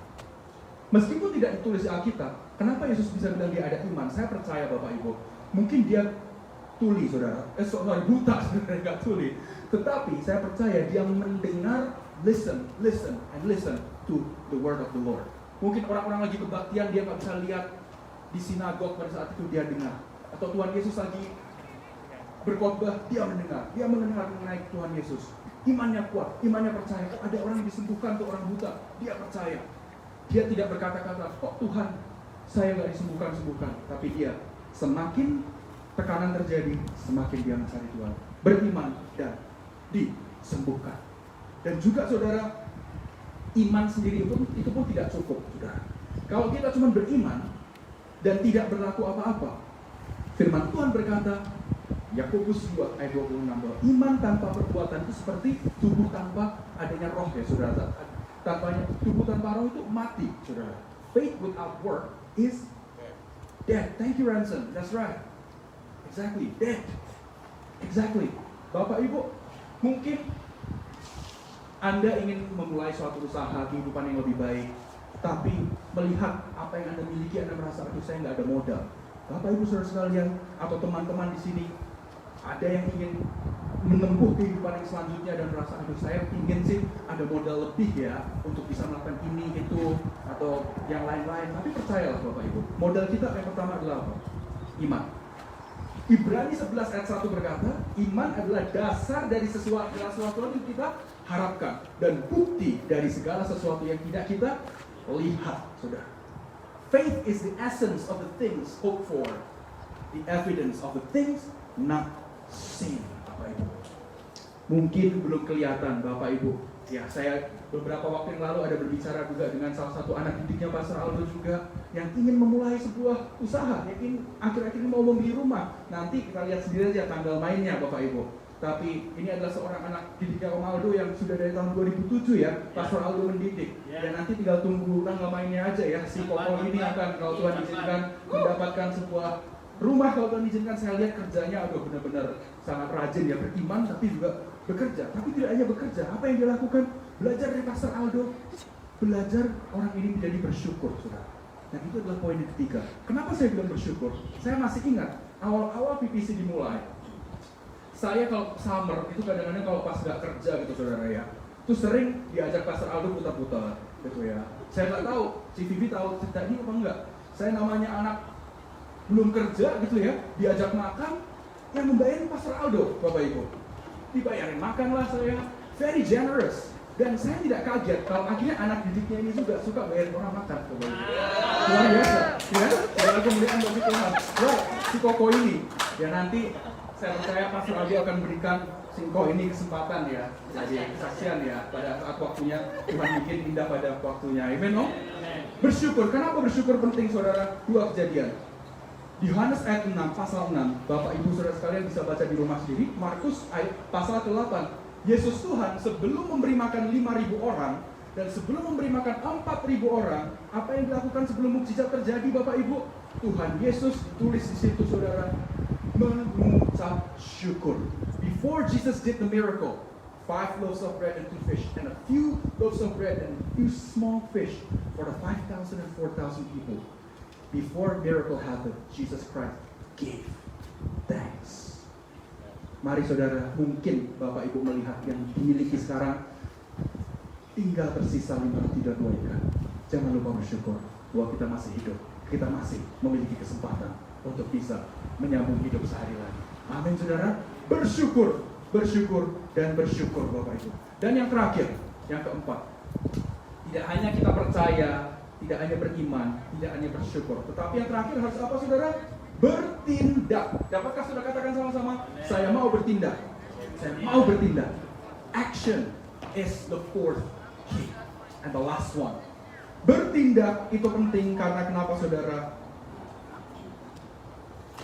Meskipun tidak ditulis di Alkitab, kenapa Yesus bisa bilang dia ada iman? Saya percaya Bapak Ibu, mungkin dia tuli saudara, buta saudara, nggak tuli. Tetapi saya percaya dia mendengar, listen to the word of the Lord. Mungkin orang-orang lagi kebaktian, dia nggak bisa lihat di sinagog pada saat itu dia dengar. Atau Tuhan Yesus lagi berkhotbah, dia mendengar mengenai Tuhan Yesus. Imannya kuat, imannya percaya. Kok ada orang yang disembuhkan, tuh orang buta, dia percaya. Dia tidak berkata-kata, kok Tuhan saya nggak disembuhkan. Tapi dia semakin tekanan terjadi, semakin dia mencari Tuhan, beriman dan disembuhkan. Dan juga saudara, iman sendiri itu pun tidak cukup, saudara. Kalau kita cuma beriman dan tidak berlaku apa-apa, firman Tuhan berkata, Yakobus 2 ayat 26, bahwa iman tanpa perbuatan itu seperti tubuh tanpa adanya roh ya saudara. Tubuh tanpa roh itu mati, saudara. Faith without work is dead. Thank you, Ransom. That's right. Exactly, dead. Exactly. Bapak Ibu, mungkin Anda ingin memulai suatu usaha kehidupan yang lebih baik, tapi melihat apa yang Anda miliki, Anda merasa, aduh saya nggak ada modal. Bapak Ibu saudara sekalian, atau teman-teman di sini, ada yang ingin menempuh kehidupan yang selanjutnya dan merasa, aduh saya ingin sih ada modal lebih ya untuk bisa melakukan ini, itu, atau yang lain-lain. Tapi percayalah Bapak Ibu, modal kita yang pertama adalah apa? Iman. Ibrani 11 ayat 1 berkata, iman adalah dasar dari sesuatu yang kita harapkan dan bukti dari segala sesuatu yang tidak kita lihat, saudara. Faith is the essence of the things hoped for, the evidence of the things not seen, Bapak Ibu. Mungkin belum kelihatan, Bapak Ibu. Ya, saya beberapa waktu yang lalu ada berbicara juga dengan salah satu anak didiknya Pastor Aldo juga yang ingin memulai sebuah usaha, yang akhir-akhir ini mau membeli rumah. Nanti kita lihat sendiri aja tanggal mainnya, Bapak Ibu. Tapi ini adalah seorang anak didiknya Om Aldo yang sudah dari tahun 2007 ya, Pastor Aldo mendidik. Dan nanti tinggal tunggu tanggal mainnya aja ya. Si Koko ini akan, kalau Tuhan izinkan, mendapatkan sebuah rumah. Kalau Tuhan izinkan, saya lihat kerjanya aduh benar-benar sangat rajin ya, beriman tapi juga bekerja. Tapi tidak hanya bekerja, apa yang dia lakukan? Belajar dari Pastor Aldo. Belajar orang ini menjadi bersyukur, saudara. Dan itu adalah poin yang ketiga. Kenapa saya bilang bersyukur? Saya masih ingat awal-awal PPC dimulai, saya kalau summer itu kadang-kadang kalau pas nggak kerja gitu saudara ya, itu sering diajak Pastor Aldo putar-putar gitu ya. Saya nggak tahu, si Vivi tahu cerita ini apa enggak. Saya namanya anak belum kerja gitu ya, diajak makan, yang membayarin Pastor Aldo, Bapak Ibu. Dibayarin makan lah saya, very generous. Dan saya tidak kaget kalau akhirnya anak didiknya ini juga suka bayar orang makan, Bapak Ibu. Luar biasa, ya. Dalam kemuliaan bagi Tuhan. Wah, si Koko ini, ya nanti saya percaya Pastor Aldo akan berikan si Koko ini kesempatan ya, jadi kesaksian ya pada saat waktunya Tuhan bikin indah pada waktunya. Amen, no? Bersyukur. Kenapa bersyukur penting, saudara? Dua kejadian. Di Yohanes ayat 6, pasal 6, Bapak Ibu saudara sekalian bisa baca di rumah sendiri. Markus ayat pasal 8. Yesus Tuhan sebelum memberi makan 5.000 orang dan sebelum memberi makan 4.000 orang, apa yang dilakukan sebelum mukjizat terjadi, Bapak Ibu? Tuhan Yesus tulis di situ, saudara, mengucap syukur. Before Jesus did the miracle, 5 loaves of bread and 2 fish, and a few loaves of bread and a few small fish for the 5,000 and 4,000 people. Before miracle happened, Jesus Christ gave thanks. Mari saudara, mungkin Bapak Ibu melihat yang dimiliki sekarang tinggal tersisa 5 2 ikan. Jangan lupa bersyukur bahwa kita masih hidup, kita masih memiliki kesempatan untuk bisa menyambung hidup sehari lagi. Amin saudara, bersyukur, bersyukur, dan bersyukur Bapak Ibu. Dan yang terakhir, yang keempat, tidak hanya kita percaya, tidak hanya beriman, tidak hanya bersyukur, tetapi yang terakhir harus apa saudara? Bertindak. Dapatkah saudara katakan sama-sama? Saya mau bertindak. Saya mau bertindak. Action is the fourth key. And the last one. Bertindak itu penting karena kenapa saudara?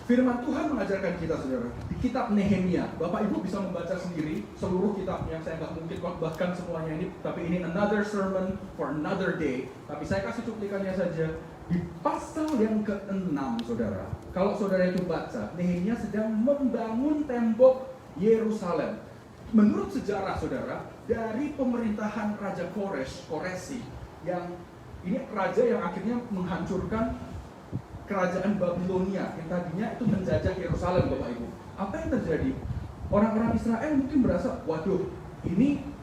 Firman Tuhan mengajarkan kita saudara. Di kitab Nehemia, Bapak Ibu bisa membaca sendiri seluruh kitab yang saya nggak mungkin bahkan semuanya ini. Tapi ini another sermon for another day. Tapi saya kasih cuplikannya saja. Di pasal yang ke-6 saudara, kalau saudara itu baca, Nehemia sedang membangun tembok Yerusalem. Menurut sejarah saudara, dari pemerintahan Raja Koresi, yang ini raja yang akhirnya menghancurkan kerajaan Babilonia yang tadinya itu menjajah Yerusalem, Bapak Ibu. Apa yang terjadi? Orang-orang Israel mungkin merasa, waduh, ini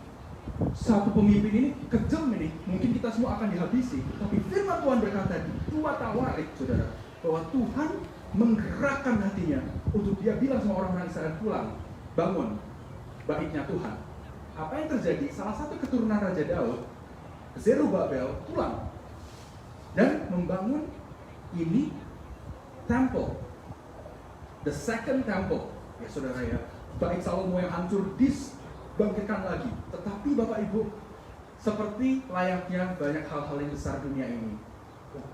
satu pemimpin ini kejam ini, mungkin kita semua akan dihabisi. Tapi firman Tuhan berkata di 2 Tawarik, saudara, bahwa Tuhan menggerakkan hatinya untuk dia bilang sama orang-orang Israel, pulang, bangun baitnya Tuhan. Apa yang terjadi? Salah satu keturunan Raja Daud, Zerubabel, pulang dan membangun ini temple, the second temple, ya saudara ya, bait Salomo yang hancur bangkitkan lagi. Tetapi Bapak Ibu, seperti layaknya banyak hal-hal yang besar dunia ini,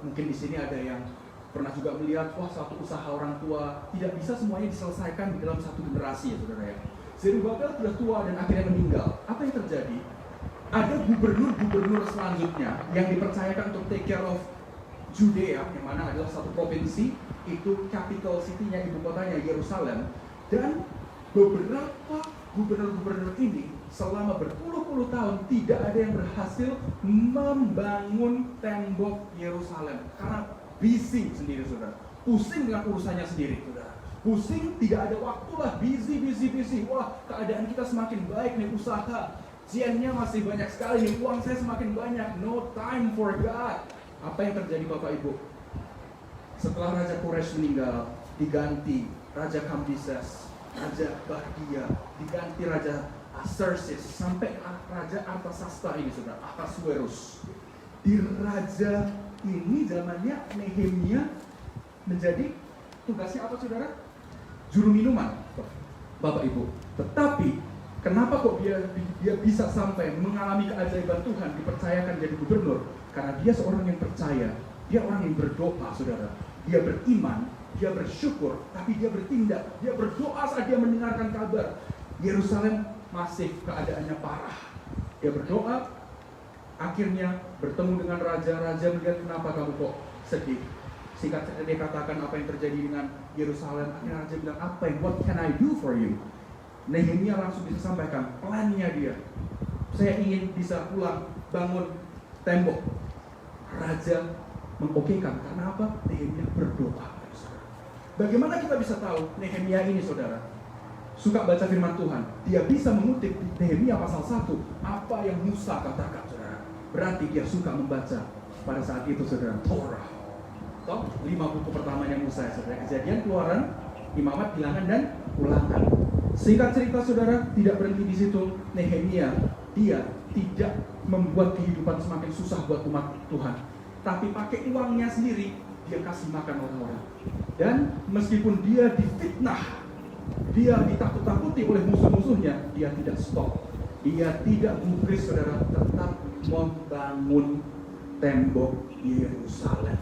mungkin di sini ada yang pernah juga melihat, wah satu usaha orang tua tidak bisa semuanya diselesaikan di dalam satu generasi ya saudara ya. Zerubabel sudah tua dan akhirnya meninggal. Apa yang terjadi? Ada gubernur-gubernur selanjutnya yang dipercayakan untuk take care of Judea, yang mana adalah satu provinsi, itu capital city-nya, ibu kotanya Yerusalem, dan beberapa gubernur-gubernur ini selama berpuluh-puluh tahun tidak ada yang berhasil membangun tembok Yerusalem karena busy sendiri saudara, pusing dengan urusannya sendiri saudara, pusing, tidak ada waktu lah, busy. Wah, keadaan kita semakin baik nih, usaha Jiannya masih banyak sekali nih, uang saya semakin banyak, no time for God. Apa yang terjadi Bapak Ibu? Setelah Raja Koresh meninggal, diganti Raja Kambises, Raja Bahdia, diganti Raja Xerxes, sampai Raja Artasasta ini saudara, Ahasuerus. Di raja ini zamannya Nehemia menjadi tugasnya apa saudara? Juru minuman, Bapak Ibu. Tetapi kenapa kok dia bisa sampai mengalami keajaiban Tuhan, dipercayakan jadi gubernur? Karena dia seorang yang percaya, dia orang yang berdoa saudara. Dia beriman, dia bersyukur, tapi dia bertindak. Dia berdoa saat dia mendengarkan kabar Yerusalem masih keadaannya parah. Dia berdoa, akhirnya bertemu dengan raja melihat, kenapa kamu kok sedih? Singkat cerita dia katakan apa yang terjadi dengan Yerusalem. Akhirnya raja bilang, apa yang, what can I do for you? Nehemia langsung bisa sampaikan plannya dia. Saya ingin bisa pulang bangun tembok. Raja mengokekan karena apa? Nehemia berdoa. Bagaimana kita bisa tahu Nehemia ini, saudara, suka baca firman Tuhan? Dia bisa mengutip di Nehemia pasal 1 apa yang Musa katakan, saudara. Berarti dia suka membaca pada saat itu, saudara, Torah. Toh, 5 buku pertamanya Musa, saudara. Kejadian, Keluaran, Imamat, Bilangan, dan Ulangan. Singkat cerita, saudara, tidak berhenti di situ. Nehemia, dia tidak membuat kehidupan semakin susah buat umat Tuhan, tapi pakai uangnya sendiri dia kasih makan orang-orang. Dan meskipun dia difitnah, dia ditakut-takuti oleh musuh-musuhnya, dia tidak stop. Dia tidak gubris, saudara, tetap membangun tembok Yerusalem.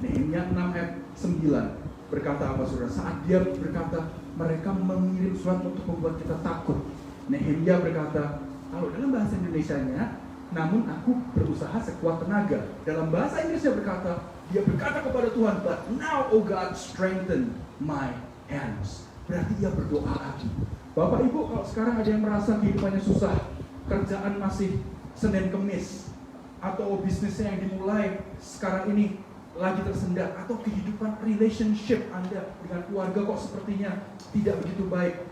Nehemia 6 ayat 9 berkata apa, saudara? Saat dia berkata, mereka mengirim surat untuk membuat kita takut. Nehemia berkata, kalau dalam bahasa Indonesianya, namun aku berusaha sekuat tenaga. Dalam bahasa Inggrisnya berkata, dia berkata kepada Tuhan, but now, oh God, strengthen my hands. Berarti dia berdoa lagi. Bapak Ibu, kalau sekarang ada yang merasa kehidupannya susah, kerjaan masih Senin Kemis, atau bisnisnya yang dimulai sekarang ini lagi tersendat, atau kehidupan relationship Anda dengan keluarga kok sepertinya tidak begitu baik,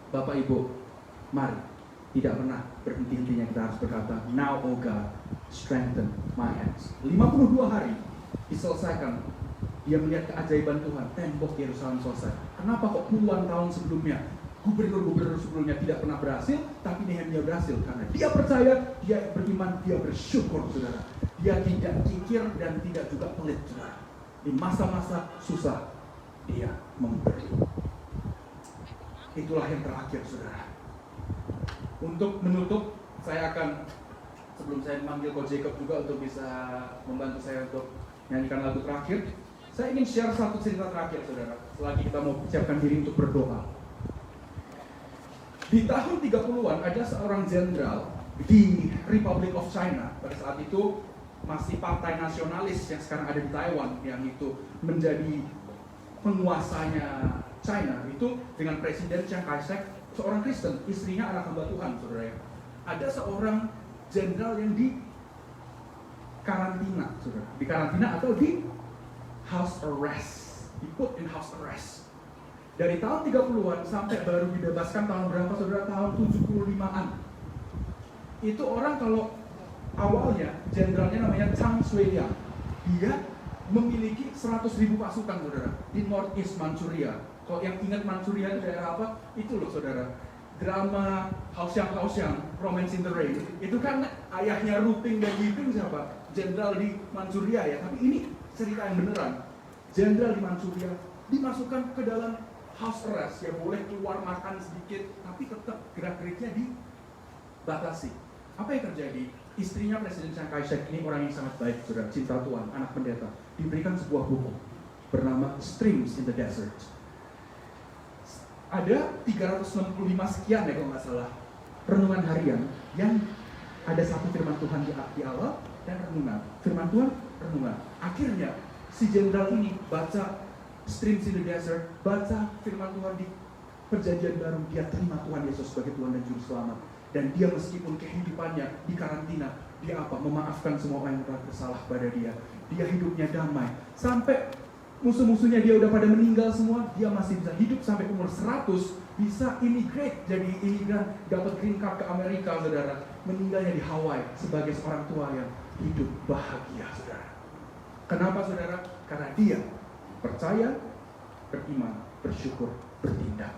Bapak Ibu, mari, tidak pernah berhenti-hentinya kita harus berkata, now, oh God, strengthen my hands. 52 hari diselesaikan. Dia melihat keajaiban Tuhan, tembok Yerusalem selesai. Kenapa kok puluhan tahun sebelumnya gubernur-gubernur sebelumnya tidak pernah berhasil, tapi Nehemia berhasil? Karena dia percaya, dia beriman, dia bersyukur, saudara. Dia tidak kikir dan tidak juga pelit, saudara. Di masa-masa susah, dia memberi. Itulah yang terakhir, saudara. Untuk menutup, saya akan, sebelum saya memanggil Coach Jacob juga untuk bisa membantu saya untuk nyanyikan lagu terakhir, saya ingin share satu cerita terakhir, saudara, selagi kita mau siapkan diri untuk berdoa. Di tahun 30-an ada seorang jenderal di Republic of China. Pada saat itu masih partai nasionalis yang sekarang ada di Taiwan, yang itu menjadi penguasanya China, itu dengan Presiden Chiang Kai-shek, seorang Kristen, istrinya anak hamba Tuhan, saudara. Ada seorang jenderal yang di karantina, saudara. Di karantina atau di house arrest, di put in house arrest. Dari tahun 30-an sampai baru dibebaskan tahun berapa, saudara? Tahun 75-an. Itu orang, kalau awalnya jenderalnya namanya Chang Sui-liang, dia memiliki 100.000 pasukan, saudara, di Northeast Manchuria. Kalau yang ingat Manchuria itu daerah apa? Itu loh, saudara, drama Haoxiang, Romance in the Rain. Itu kan ayahnya Ruping dan Yiping siapa? Jenderal di Manchuria, ya. Tapi ini cerita yang beneran. Jenderal di Manchuria dimasukkan ke dalam house arrest, ya, boleh keluar makan sedikit, tapi tetap gerak-geriknya dibatasi. Apa yang terjadi? Istrinya Presiden Chiang Kai-shek ini orang yang sangat baik, saudara, cinta Tuhan, anak pendeta, diberikan sebuah buku bernama Streams in the Desert. Ada 365 sekian, ya, kalau nggak salah, renungan harian yang ada satu firman Tuhan di awal dan renungan. Firman Tuhan, renungan. Akhirnya si jenderal ini baca Streams in the Desert, baca firman Tuhan di Perjanjian Baru, dia terima Tuhan Yesus sebagai Tuhan dan Juru Selamat. Dan dia meskipun kehidupannya di karantina, dia apa? Memaafkan semua orang yang telah bersalah pada dia. Dia hidupnya damai. Sampai musuh-musuhnya dia udah pada meninggal semua, dia masih bisa hidup sampai umur 100, bisa immigrate, jadi imigran, dapat green card ke Amerika, saudara. Meninggalnya di Hawaii sebagai seorang tua yang hidup bahagia, saudara. Kenapa, saudara? Karena dia percaya, beriman, bersyukur, bertindak.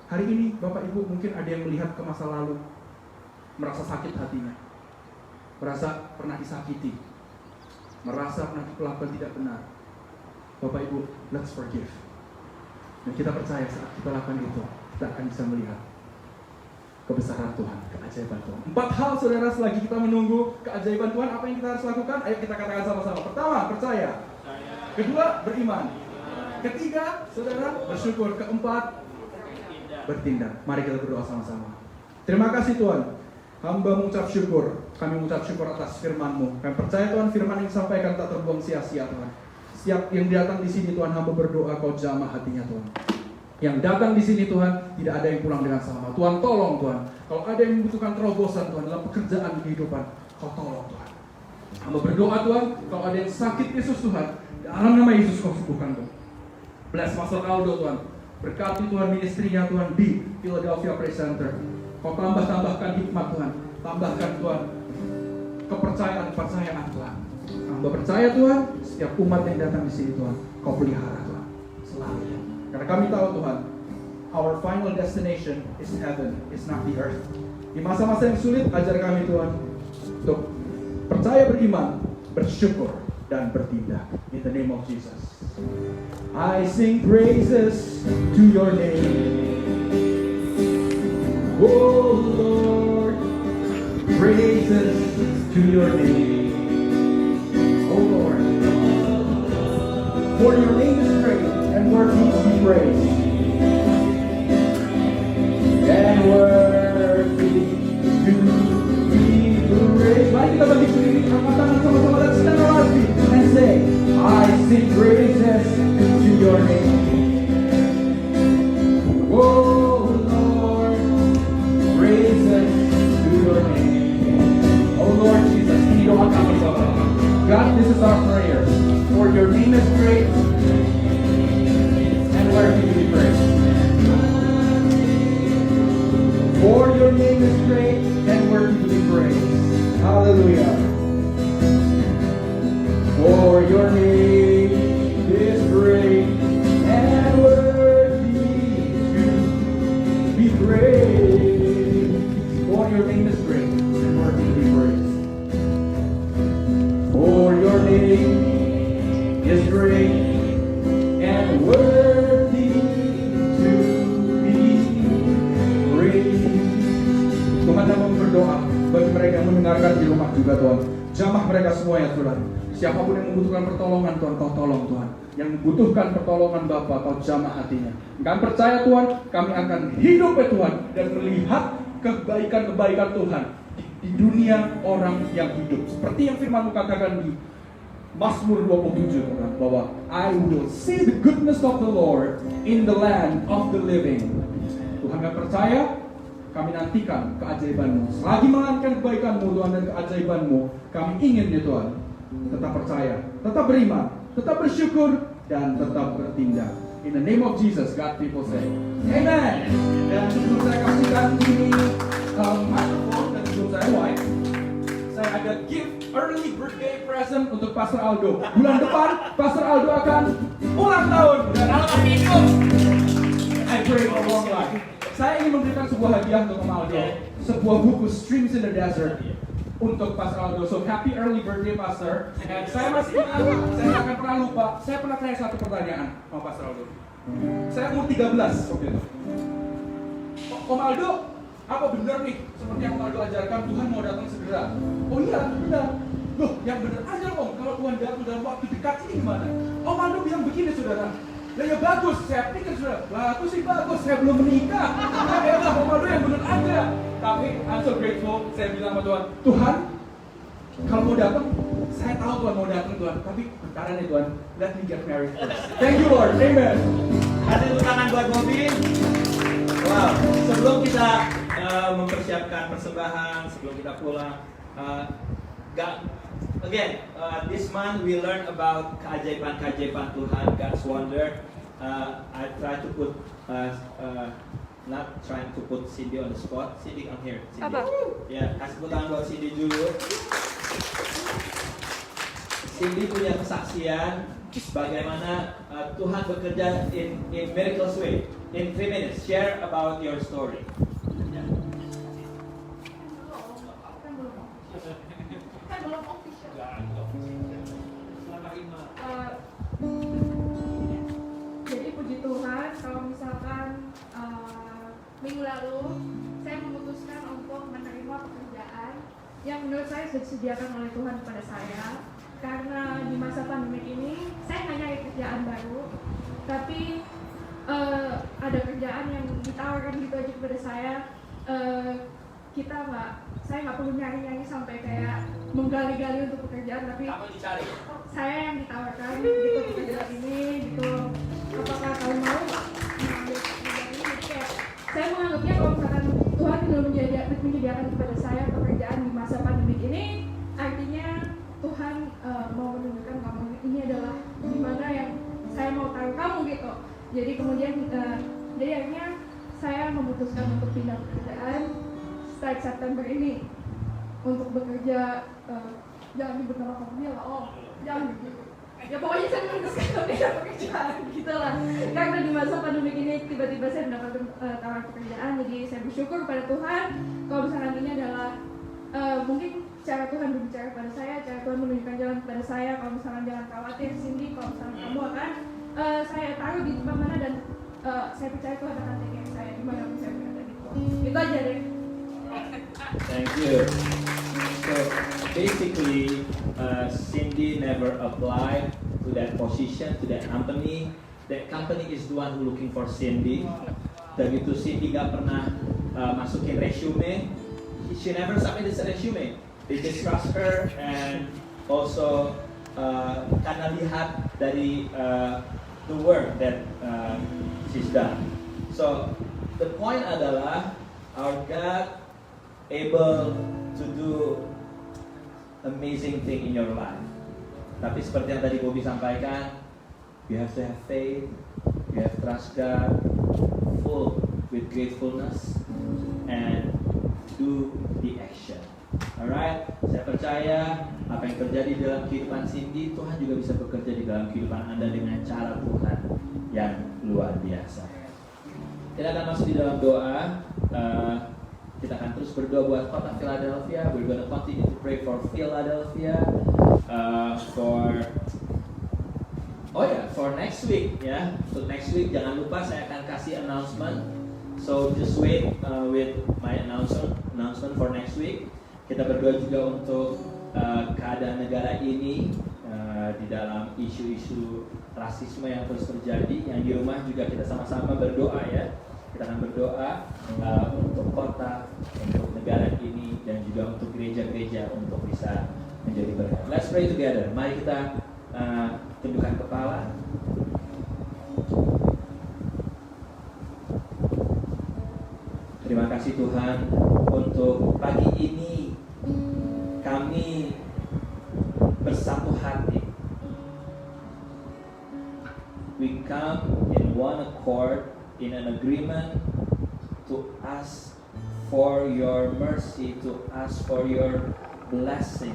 Hari ini Bapak Ibu mungkin ada yang melihat ke masa lalu, merasa sakit hatinya, merasa pernah disakiti, merasa pernah diperlakukan tidak benar. Bapak Ibu, let's forgive. Dan kita percaya saat kita lakukan itu, kita akan bisa melihat kebesaran Tuhan, keajaiban Tuhan. 4 hal, saudara, selagi kita menunggu keajaiban Tuhan, apa yang kita harus lakukan? Ayo kita katakan sama-sama. Pertama, percaya. Kedua, beriman. Ketiga, saudara, bersyukur. Keempat, bertindak. Mari kita berdoa sama-sama. Terima kasih Tuhan, hamba mengucap syukur. Kami mengucap syukur atas firman-Mu. Kami percaya Tuhan, firman yang disampaikan tak terbuang sia-sia, Tuhan. Setiap yang datang di sini, Tuhan, hamba berdoa Kau jamah hatinya, Tuhan. Yang datang di sini, Tuhan, tidak ada yang pulang dengan selamat. Tuhan, tolong, Tuhan. Kalau ada yang membutuhkan terobosan, Tuhan, dalam pekerjaan kehidupan, Kau tolong, Tuhan. Hamba berdoa, Tuhan, kalau ada yang sakit, Yesus, Tuhan, dalam nama Yesus Kau sembuhkan, Tuhan. Bless Pastor Aldo Tuhan. Berkati Tuhan ministrinya Tuhan di Philadelphia Praise Center. Kau tambahkan hikmat Tuhan. Tambahkan Tuhan kepercayaan Tuhan. Hamba percaya Tuhan, setiap umat yang datang di sini Tuhan, Kau pelihara Tuhan selalu. Karena kami tahu Tuhan, our final destination is heaven, is not the earth. Di masa-masa yang sulit, ajar kami Tuhan untuk percaya, beriman, bersyukur, dan bertindak. In the name of Jesus. I sing praises to your name. Oh Lord, praises to your name. Oh Lord, for your name is great and worthy to be praised. And worthy to be praised. Mari kita bagi berdiri, angkat tangan sama-sama dan stand on our feet and say, I sing praises to your name. Oh Lord, praises to your name. Oh Lord Jesus, ini doa kami Bapak. God, this is our prayer. For your name is great and worthy to be praised. For your name is great and worthy to be praised. Hallelujah. For your name is great and worthy to be praised. For your name is great and worthy to be praised. For your name is great and worthy to be praised. Tuhan kami berdoa bagi mereka yang mendengarkan di rumah juga Tuhan. Jamah mereka semua ya Tuhan. Siapapun yang membutuhkan pertolongan Tuhan, Kau tolong Tuhan. Yang membutuhkan pertolongan Bapa, Kau jamah hatinya. Kami percaya Tuhan, kami akan hidup ya Tuhan dan melihat kebaikan-kebaikan Tuhan di dunia orang yang hidup. Seperti yang firman-Mu katakan di Mazmur 27 Tuhan, bahwa I will see the goodness of the Lord in the land of the living. Tuhan, kami percaya, kami nantikan keajaiban-Mu. Selagi menantikan kebaikan-Mu Tuhan dan keajaiban-Mu, kami ingin ya Tuhan tetap percaya, tetap beriman, tetap bersyukur, dan tetap bertindak. In the name of Jesus, God people say, Amen. Dan sebelum saya kasihkan ini microphone dan sebelum saya wipe, saya ada gift early birthday present untuk Pastor Aldo. Bulan depan, Pastor Aldo akan ulang tahun dan akan hidup. I pray for long life. Saya ingin memberikan sebuah hadiah untuk Om Aldo, sebuah buku Streams in the Desert untuk Pastor Aldo. So happy early birthday Pastor. Dan saya masih ingat, saya nggak akan pernah lupa. Saya pernah tanya satu pertanyaan sama Pastor Aldo. Saya umur 13 waktu itu. Om Aldo, apa benar nih seperti yang Om Aldo ajarkan Tuhan mau datang segera? Oh iya, benar. Loh, yang benar aja Om. Kalau Tuhan datang dalam waktu dekat ini gimana? Om Aldo bilang begini saudara. Lah ya bagus, saya pikir saudara. Bagus sih bagus, saya belum menikah. Ya lah, Om Aldo yang benar aja. Tapi I'm so grateful, saya bilang sama Tuhan, Tuhan, kalau mau datang, saya tahu Tuhan mau datang Tuhan, tapi bentar nih Tuhan, let me get married first. Thank you Lord, Amen. Kasih tepuk tangan buat Bobby. Wow, sebelum kita mempersiapkan persembahan, sebelum kita pulang, this month we learn about keajaiban Tuhan, God's wonder. I try to put not trying to put Cindy on the spot. Cindy, come here. Cindy. Apa? Ya, kasih tepuk tangan buat Cindy dulu. Cindy punya kesaksian bagaimana Tuhan bekerja in miraculous way. In 3 minutes, share about your story. Jadi puji Tuhan, kalau misalkan minggu lalu saya memutuskan untuk menerima pekerjaan yang menurut saya sudah disediakan oleh Tuhan kepada saya. Karena di masa pandemi ini saya nggak nyari kerjaan baru, tapi ada kerjaan yang ditawarkan gitu aja kepada saya. Saya nggak perlu nyari sampai kayak menggali-gali untuk pekerjaan, tapi saya yang ditawarkan gitu pekerjaan ini gitu. Apakah kamu mau mengambil pekerjaan ini? Jadi kayak saya menganggapnya kalau misalkan Tuhan belum menyediakan kepada saya pekerjaan di masa pandemi ini, artinya Tuhan mau menunjukkan bahwa ini adalah dimana yang saya mau taruh kamu gitu. Jadi kemudian jadi akhirnya saya memutuskan untuk pindah pekerjaan start September ini untuk bekerja jangan nyebut nama company lah, jangan begitu. Ya pokoknya saya memutuskan untuk pindah pekerjaan gitu lah. Karena di masa pandemi ini tiba-tiba saya mendapatkan tawaran pekerjaan, jadi saya bersyukur pada Tuhan. Kalau misalnya ini adalah mungkin cara Tuhan berbicara pada saya, cara Tuhan menunjukkan jalan kepada saya. Kalau misalnya jangan khawatir Cindy, kalau misalnya kamu akan saya taruh di tempat mana dan saya percaya Tuhan akan take care saya dimanapun saya berada gitu. Itu aja deh. Thank you. So basically, Cindy never applied to that position, to that company. That company is the one who looking for Cindy. Begitu Cindy gak pernah masukin resume, she never submitted a resume. They just trust her and also karena lihat dari the work that she's done. So the point adalah our God able to do amazing thing in your life. Tapi seperti yang tadi Bobby sampaikan, you have to have faith, you have to trust God, full with gratefulness, and do the action. Alright, saya percaya apa yang terjadi dalam kehidupan Cindy, Tuhan juga bisa bekerja di dalam kehidupan Anda dengan cara Tuhan yang luar biasa. Kita akan masuk di dalam doa. Kita akan terus berdoa buat kota Philadelphia. We're gonna continue to pray for Philadelphia, for next week ya. So next week jangan lupa saya akan kasih announcement. So just wait with my announcement for next week. Kita berdoa juga untuk keadaan negara ini di dalam isu-isu rasisme yang terus terjadi. Yang di rumah juga kita sama-sama berdoa ya. Kita akan berdoa untuk kota, untuk negara ini, dan juga untuk gereja-gereja untuk bisa menjadi berkat. Let's pray together. Mari kita tundukkan kepala. Terima kasih Tuhan untuk pagi ini kami bersatu hati. We come in one accord, in an agreement to ask for your mercy, to ask for your blessing.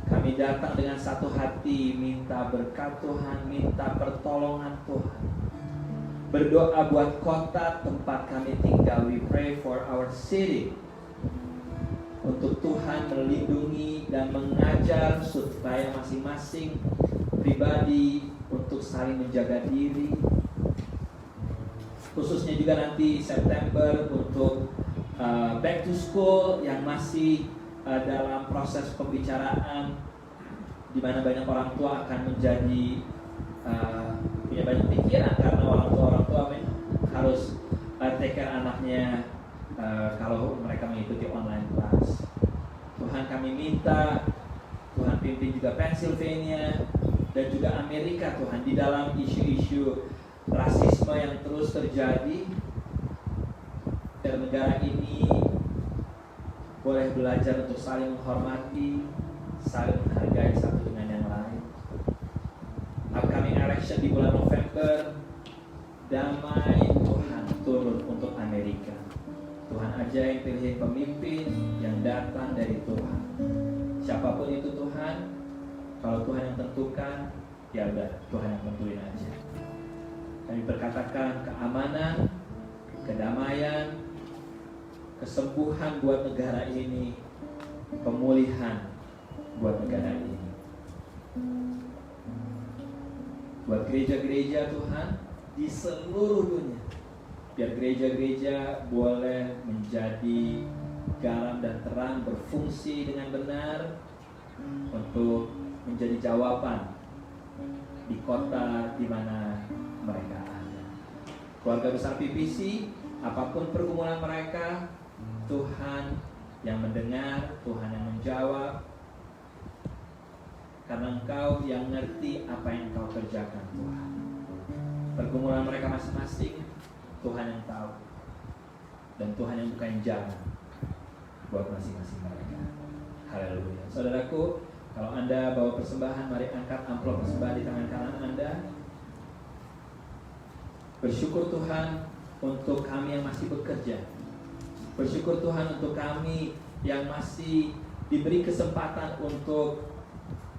Kami datang dengan satu hati, minta berkat Tuhan, minta pertolongan Tuhan. Berdoa buat kota tempat kami tinggal. We pray for our city. Untuk Tuhan melindungi dan mengajar supaya masing-masing pribadi untuk saling menjaga diri. Khususnya juga nanti September untuk back to school yang masih dalam proses pembicaraan, di mana banyak orang tua akan menjadi punya banyak pikiran karena orang tua harus take care anaknya kalau mereka mengikuti online class. Tuhan kami minta Tuhan pimpin juga Pennsylvania dan juga Amerika Tuhan di dalam isu-isu rasisme yang terus terjadi. Dan negara ini boleh belajar untuk saling menghormati, saling menghargai satu dengan yang lain. Upcoming election di bulan November, damai Tuhan turun untuk Amerika. Tuhan ajaib pilihin pemimpin yang datang dari Tuhan. Siapapun itu Tuhan, kalau Tuhan yang tentukan, ya udah Tuhan yang tentuin aja. Kami berkatakan keamanan, kedamaian, kesembuhan buat negara ini, pemulihan buat negara ini. Buat gereja-gereja Tuhan di seluruh dunia, biar gereja-gereja boleh menjadi garam dan terang, berfungsi dengan benar untuk menjadi jawaban di kota di mana mereka ada. Keluarga besar PPC, apapun pergumulan mereka, Tuhan yang mendengar, Tuhan yang menjawab, karena Engkau yang ngerti apa yang Engkau kerjakan Tuhan. Pergumulan mereka masing-masing, Tuhan yang tahu, dan Tuhan yang bukain jalan buat masing-masing mereka. Haleluya. Saudaraku, kalau Anda bawa persembahan, mari angkat amplop persembahan di tangan kanan Anda. Bersyukur Tuhan untuk kami yang masih bekerja. Bersyukur Tuhan untuk kami yang masih diberi kesempatan untuk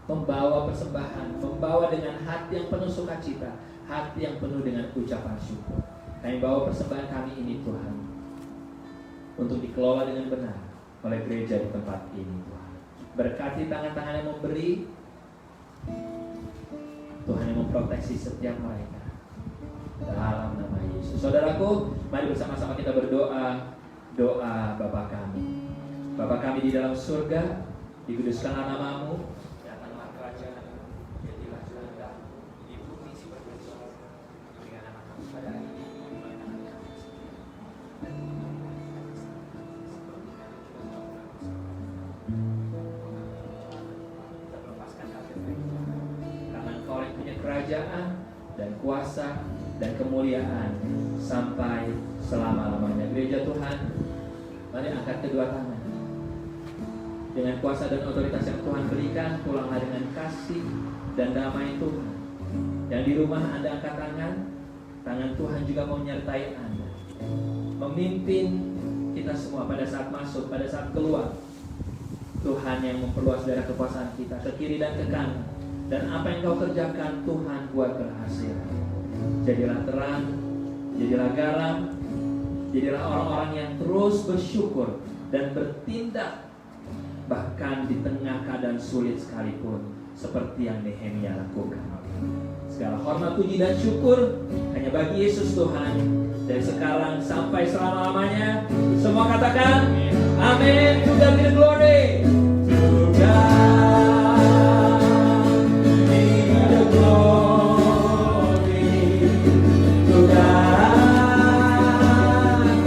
membawa persembahan, membawa dengan hati yang penuh sukacita, hati yang penuh dengan ucapan syukur. Kami bawa persembahan kami ini Tuhan, untuk dikelola dengan benar oleh gereja di tempat ini Tuhan. Berkati tangan-tangan yang memberi, Tuhan yang memproteksi setiap mereka, dalam nama Yesus. Saudaraku, mari bersama-sama kita berdoa. Doa Bapa kami. Bapa kami di dalam surga, dikuduskanlah namamu, datanglah kerajaanmu, jadilah kehendakmu di bumi seperti di surga. Berikan anak-anak pada hari ini, kita melepaskan kafir karena Engkau yang punya kerajaan dan kuasa dan kemuliaan sampai selama-lamanya. Gereja Tuhan, mari angkat kedua tangan. Dengan kuasa dan otoritas yang Tuhan berikan, pulanglah dengan kasih dan damai Tuhan. Yang di rumah Anda angkat tangan, tangan Tuhan juga mau menyertai Anda, memimpin kita semua pada saat masuk, pada saat keluar. Tuhan yang memperluas daerah kekuasaan kita ke kiri dan ke kanan. Dan apa yang kau kerjakan, Tuhan buat berhasil. Jadilah terang, jadilah garam, jadilah orang-orang yang terus bersyukur dan bertindak bahkan di tengah keadaan sulit sekalipun, seperti yang Nehemia lakukan. Segala hormat, puji dan syukur hanya bagi Yesus Tuhan, dari sekarang sampai selama-lamanya. Semua katakan amin. To God be the glory. To God be the glory. To God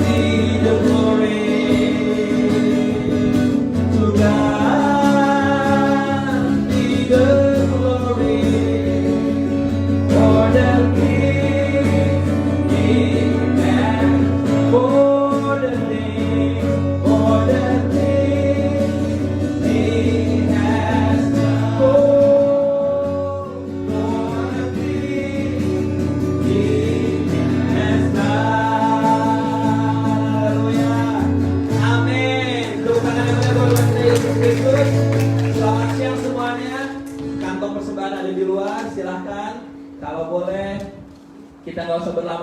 be the glory. To God be the glory. For the King and for the things, for the things He has done. For the things He has done. Haleluya. Amin. Tuhan yang berdoa Yesus Kristus. Selamat siang semuanya. Kantong persembahan ada di luar. Silahkan. Kalau boleh, kita nggak usah berlama.